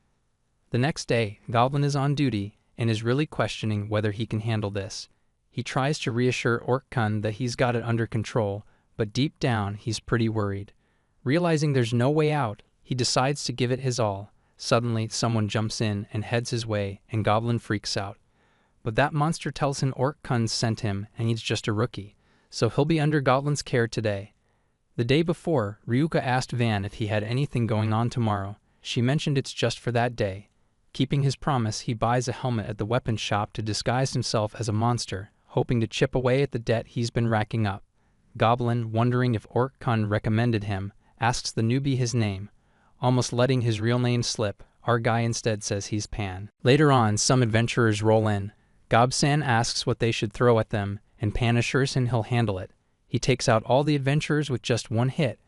The next day, Goblin is on duty and is really questioning whether he can handle this. He tries to reassure Orkkun that he's got it under control, but deep down he's pretty worried. Realizing there's no way out, he decides to give it his all. Suddenly, someone jumps in and heads his way, and Goblin freaks out. But that monster tells him Orkkun sent him and he's just a rookie, so he'll be under Goblin's care today. The day before, Ryuka asked Van if he had anything going on tomorrow. She mentioned it's just for that day. Keeping his promise, he buys a helmet at the weapons shop to disguise himself as a monster, hoping to chip away at the debt he's been racking up. Goblin, wondering if Orkkun recommended him, asks the newbie his name. Almost letting his real name slip, our guy instead says he's Pan. Later on, some adventurers roll in. Gobsan asks what they should throw at them, and Pan assures him he'll handle it. He takes out all the adventurers with just one hit,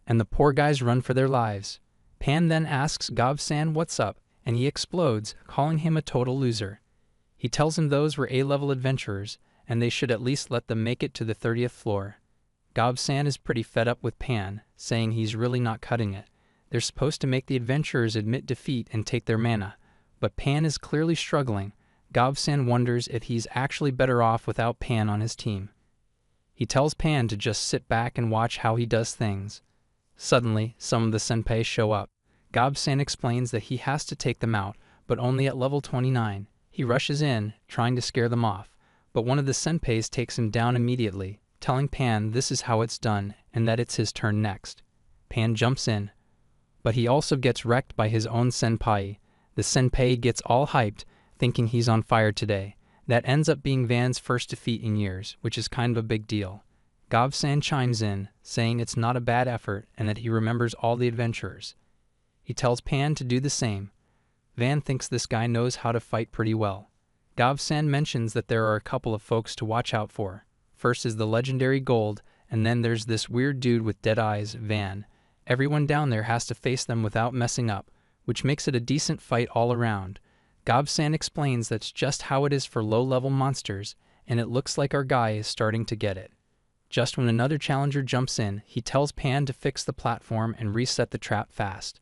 and the poor guys run for their lives. Pan then asks Gobsan what's up, and he explodes, calling him a total loser. He tells him those were A-level adventurers, and they should at least let them make it to the 30th floor. Gobsan is pretty fed up with Pan, saying he's really not cutting it. They're supposed to make the adventurers admit defeat and take their mana, but Pan is clearly struggling. Gobsan wonders if he's actually better off without Pan on his team. He tells Pan to just sit back and watch how he does things. Suddenly, some of the senpai show up. Gobsan explains that he has to take them out, but only at level 29. He rushes in, trying to scare them off, but one of the senpais takes him down immediately, telling Pan this is how it's done and that it's his turn next. Pan jumps in, but he also gets wrecked by his own senpai. The senpai gets all hyped, thinking he's on fire today. That ends up being Van's first defeat in years, which is kind of a big deal. Gob-san chimes in, saying it's not a bad effort and that he remembers all the adventurers. He tells Pan to do the same. Van thinks this guy knows how to fight pretty well. Gob-san mentions that there are a couple of folks to watch out for. First is the legendary Gold, and then there's this weird dude with dead eyes, Van. Everyone down there has to face them without messing up, which makes it a decent fight all around. Gob-san explains that's just how it is for low-level monsters, and it looks like our guy is starting to get it. Just when another challenger jumps in, he tells Pan to fix the platform and reset the trap fast.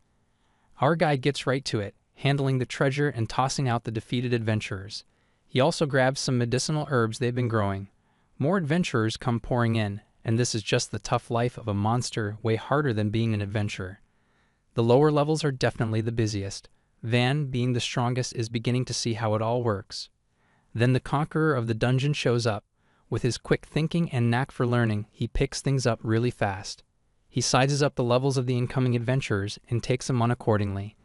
Our guy gets right to it, handling the treasure and tossing out the defeated adventurers. He also grabs some medicinal herbs they've been growing. More adventurers come pouring in, and this is just the tough life of a monster, way harder than being an adventurer. The lower levels are definitely the busiest. Van, being the strongest, is beginning to see how it all works. Then the conqueror of the dungeon shows up. With his quick thinking and knack for learning, he picks things up really fast. He sizes up the levels of the incoming adventurers and takes them on accordingly.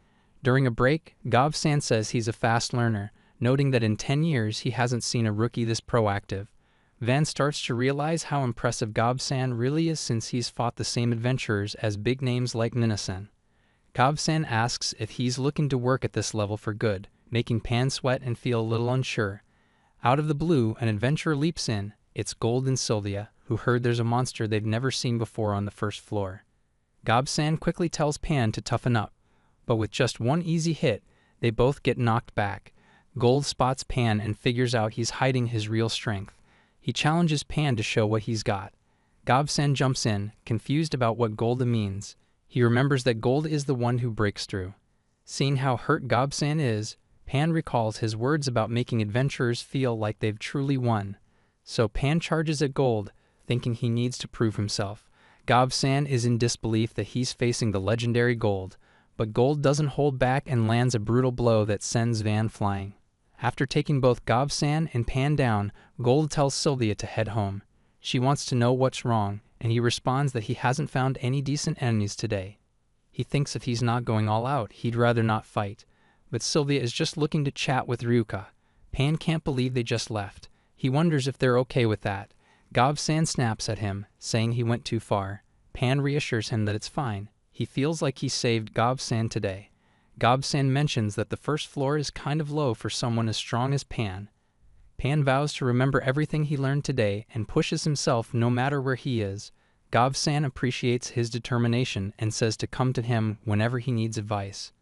During a break, Gob-san says he's a fast learner, noting that in 10 years he hasn't seen a rookie this proactive. Van starts to realize how impressive Gob-san really is since he's fought the same adventurers as big names like Nina-san. Gob-san asks if he's looking to work at this level for good, making Pan sweat and feel a little unsure. Out of the blue, an adventurer leaps in. It's Gold and Sylvia, who heard there's a monster they've never seen before on the first floor. Gob-san quickly tells Pan to toughen up, but with just one easy hit, they both get knocked back. Gold spots Pan and figures out he's hiding his real strength. He challenges Pan to show what he's got. Gob-san jumps in, confused about what Golda means. He remembers that Gold is the one who breaks through. Seeing how hurt Gob-san is, Pan recalls his words about making adventurers feel like they've truly won. So Pan charges at Gold, thinking he needs to prove himself. Gob-san is in disbelief that he's facing the legendary Gold, but Gold doesn't hold back and lands a brutal blow that sends Van flying. After taking both Gob-san and Pan down, Gold tells Sylvia to head home. She wants to know what's wrong, and he responds that he hasn't found any decent enemies today. He thinks if he's not going all out, he'd rather not fight. But Sylvia is just looking to chat with Ryuka. Pan can't believe they just left. He wonders if they're okay with that. Gob-san snaps at him, saying he went too far. Pan reassures him that it's fine. He feels like he saved Gob-san today. Gob-san mentions that the first floor is kind of low for someone as strong as Pan. Pan vows to remember everything he learned today and pushes himself no matter where he is. Gob-san appreciates his determination and says to come to him whenever he needs advice.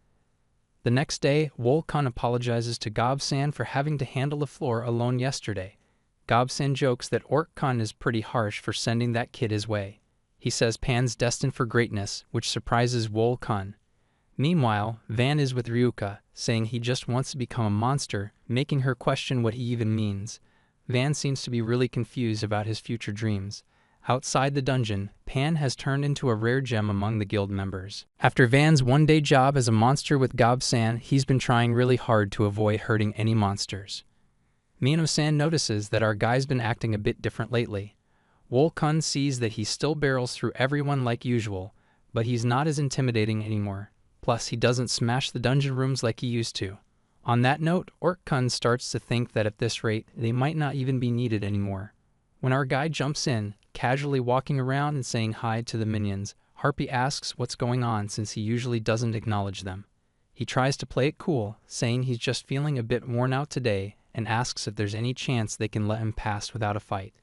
The next day, Wool-kun apologizes to Gob-san for having to handle the floor alone yesterday. Gob-san jokes that Orc-kun is pretty harsh for sending that kid his way. He says Pan's destined for greatness, which surprises Wool-kun. Meanwhile, Van is with Ryuka, saying he just wants to become a monster, making her question what he even means. Van seems to be really confused about his future dreams. Outside the dungeon, Pan has turned into a rare gem among the guild members. After Van's one-day job as a monster with Gob-san, he's been trying really hard to avoid hurting any monsters. Mino-san notices that our guy's been acting a bit different lately. Wool-kun sees that he still barrels through everyone like usual, but he's not as intimidating anymore. Plus, he doesn't smash the dungeon rooms like he used to. On that note, Orc-kun starts to think that at this rate, they might not even be needed anymore. When our guy jumps in, casually walking around and saying hi to the minions, Harpy asks what's going on since he usually doesn't acknowledge them. He tries to play it cool, saying he's just feeling a bit worn out today, and asks if there's any chance they can let him pass without a fight.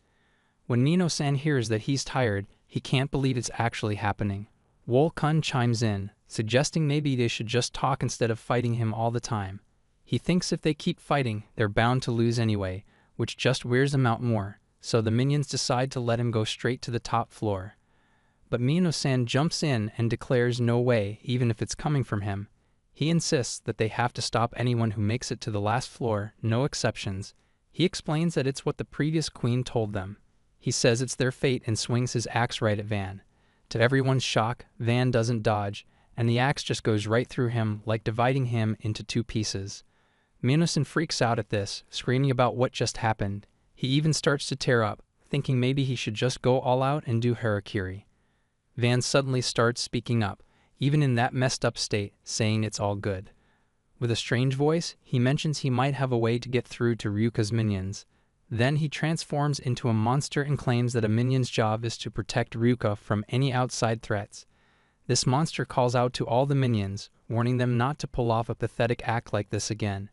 When Mino-san hears that he's tired, he can't believe it's actually happening. Wool-kun chimes in, suggesting maybe they should just talk instead of fighting him all the time. He thinks if they keep fighting, they're bound to lose anyway, which just wears him out more, so the minions decide to let him go straight to the top floor. But Mino-san jumps in and declares no way, even if it's coming from him. He insists that they have to stop anyone who makes it to the last floor, no exceptions. He explains that it's what the previous queen told them. He says it's their fate and swings his axe right at Van. To everyone's shock, Van doesn't dodge, and the axe just goes right through him, like dividing him into two pieces. Mino-san freaks out at this, screaming about what just happened. He even starts to tear up, thinking maybe he should just go all out and do harakiri. Van suddenly starts speaking up. even in that messed up state, saying it's all good. With a strange voice, he mentions he might have a way to get through to Ryuka's minions. Then he transforms into a monster and claims that a minion's job is to protect Ryuka from any outside threats. This monster calls out to all the minions, warning them not to pull off a pathetic act like this again.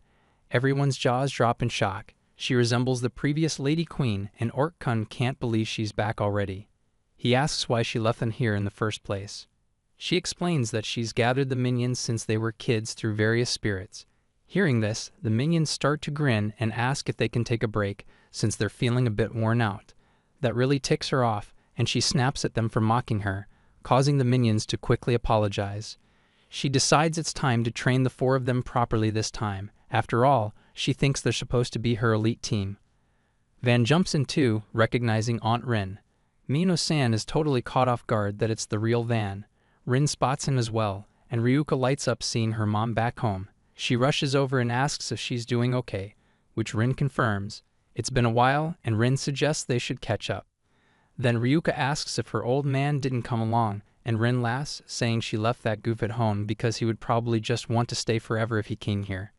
Everyone's jaws drop in shock. She resembles the previous Lady Queen, and Ork-kun can't believe she's back already. He asks why she left them here in the first place. She explains that she's gathered the minions since they were kids through various spirits. Hearing this, the minions start to grin and ask if they can take a break, since they're feeling a bit worn out. That really ticks her off, and she snaps at them for mocking her, causing the minions to quickly apologize. She decides it's time to train the 4 of them properly this time. After all, she thinks they're supposed to be her elite team. Van jumps in too, recognizing Aunt Rin. Mino-san is totally caught off guard that it's the real Van. Rin spots him as well, and Ryuka lights up seeing her mom back home. She rushes over and asks if she's doing okay, which Rin confirms. It's been a while, and Rin suggests they should catch up. Then Ryuka asks if her old man didn't come along, and Rin laughs, saying she left that goof at home because he would probably just want to stay forever if he came here.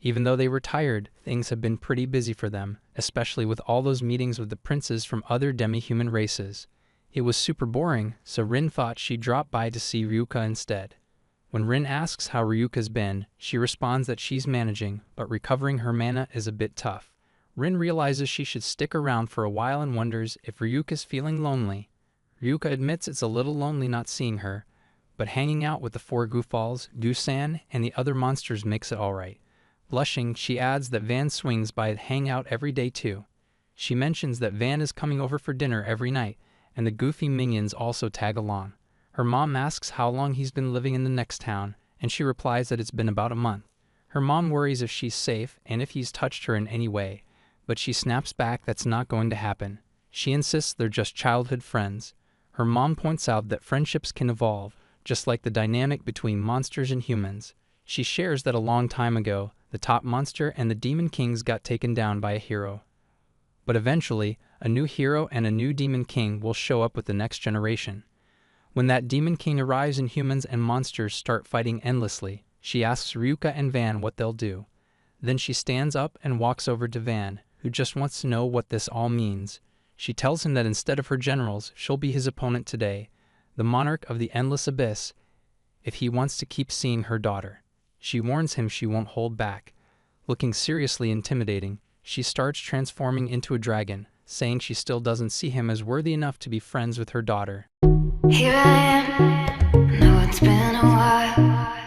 Even though they were tired, things have been pretty busy for them, especially with all those meetings with the princes from other demi-human races. It was super boring, so Rin thought she'd drop by to see Ryuka instead. When Rin asks how Ryuka's been, she responds that she's managing, but recovering her mana is a bit tough. Rin realizes she should stick around for a while and wonders if Ryuka's feeling lonely. Ryuka admits it's a little lonely not seeing her, but hanging out with the 4 goofballs, Gusan, and the other monsters makes it alright. Blushing, she adds that Van swings by to hang out every day too. She mentions that Van is coming over for dinner every night, and the goofy minions also tag along. Her mom asks how long he's been living in the next town, and she replies that it's been about a month. Her mom worries if she's safe and if he's touched her in any way, but she snaps back that's not going to happen. She insists they're just childhood friends. Her mom points out that friendships can evolve, just like the dynamic between monsters and humans. She shares that a long time ago, the top monster and the demon kings got taken down by a hero. But eventually, a new hero and a new demon king will show up with the next generation. When that demon king arrives and humans and monsters start fighting endlessly, she asks Ryuka and Van what they'll do. Then she stands up and walks over to Van, who just wants to know what this all means. She tells him that instead of her generals, she'll be his opponent today, the monarch of the endless abyss, if he wants to keep seeing her daughter. She warns him she won't hold back. Looking seriously intimidating, she starts transforming into a dragon, saying she still doesn't see him as worthy enough to be friends with her daughter. Here I am, know it's been a while.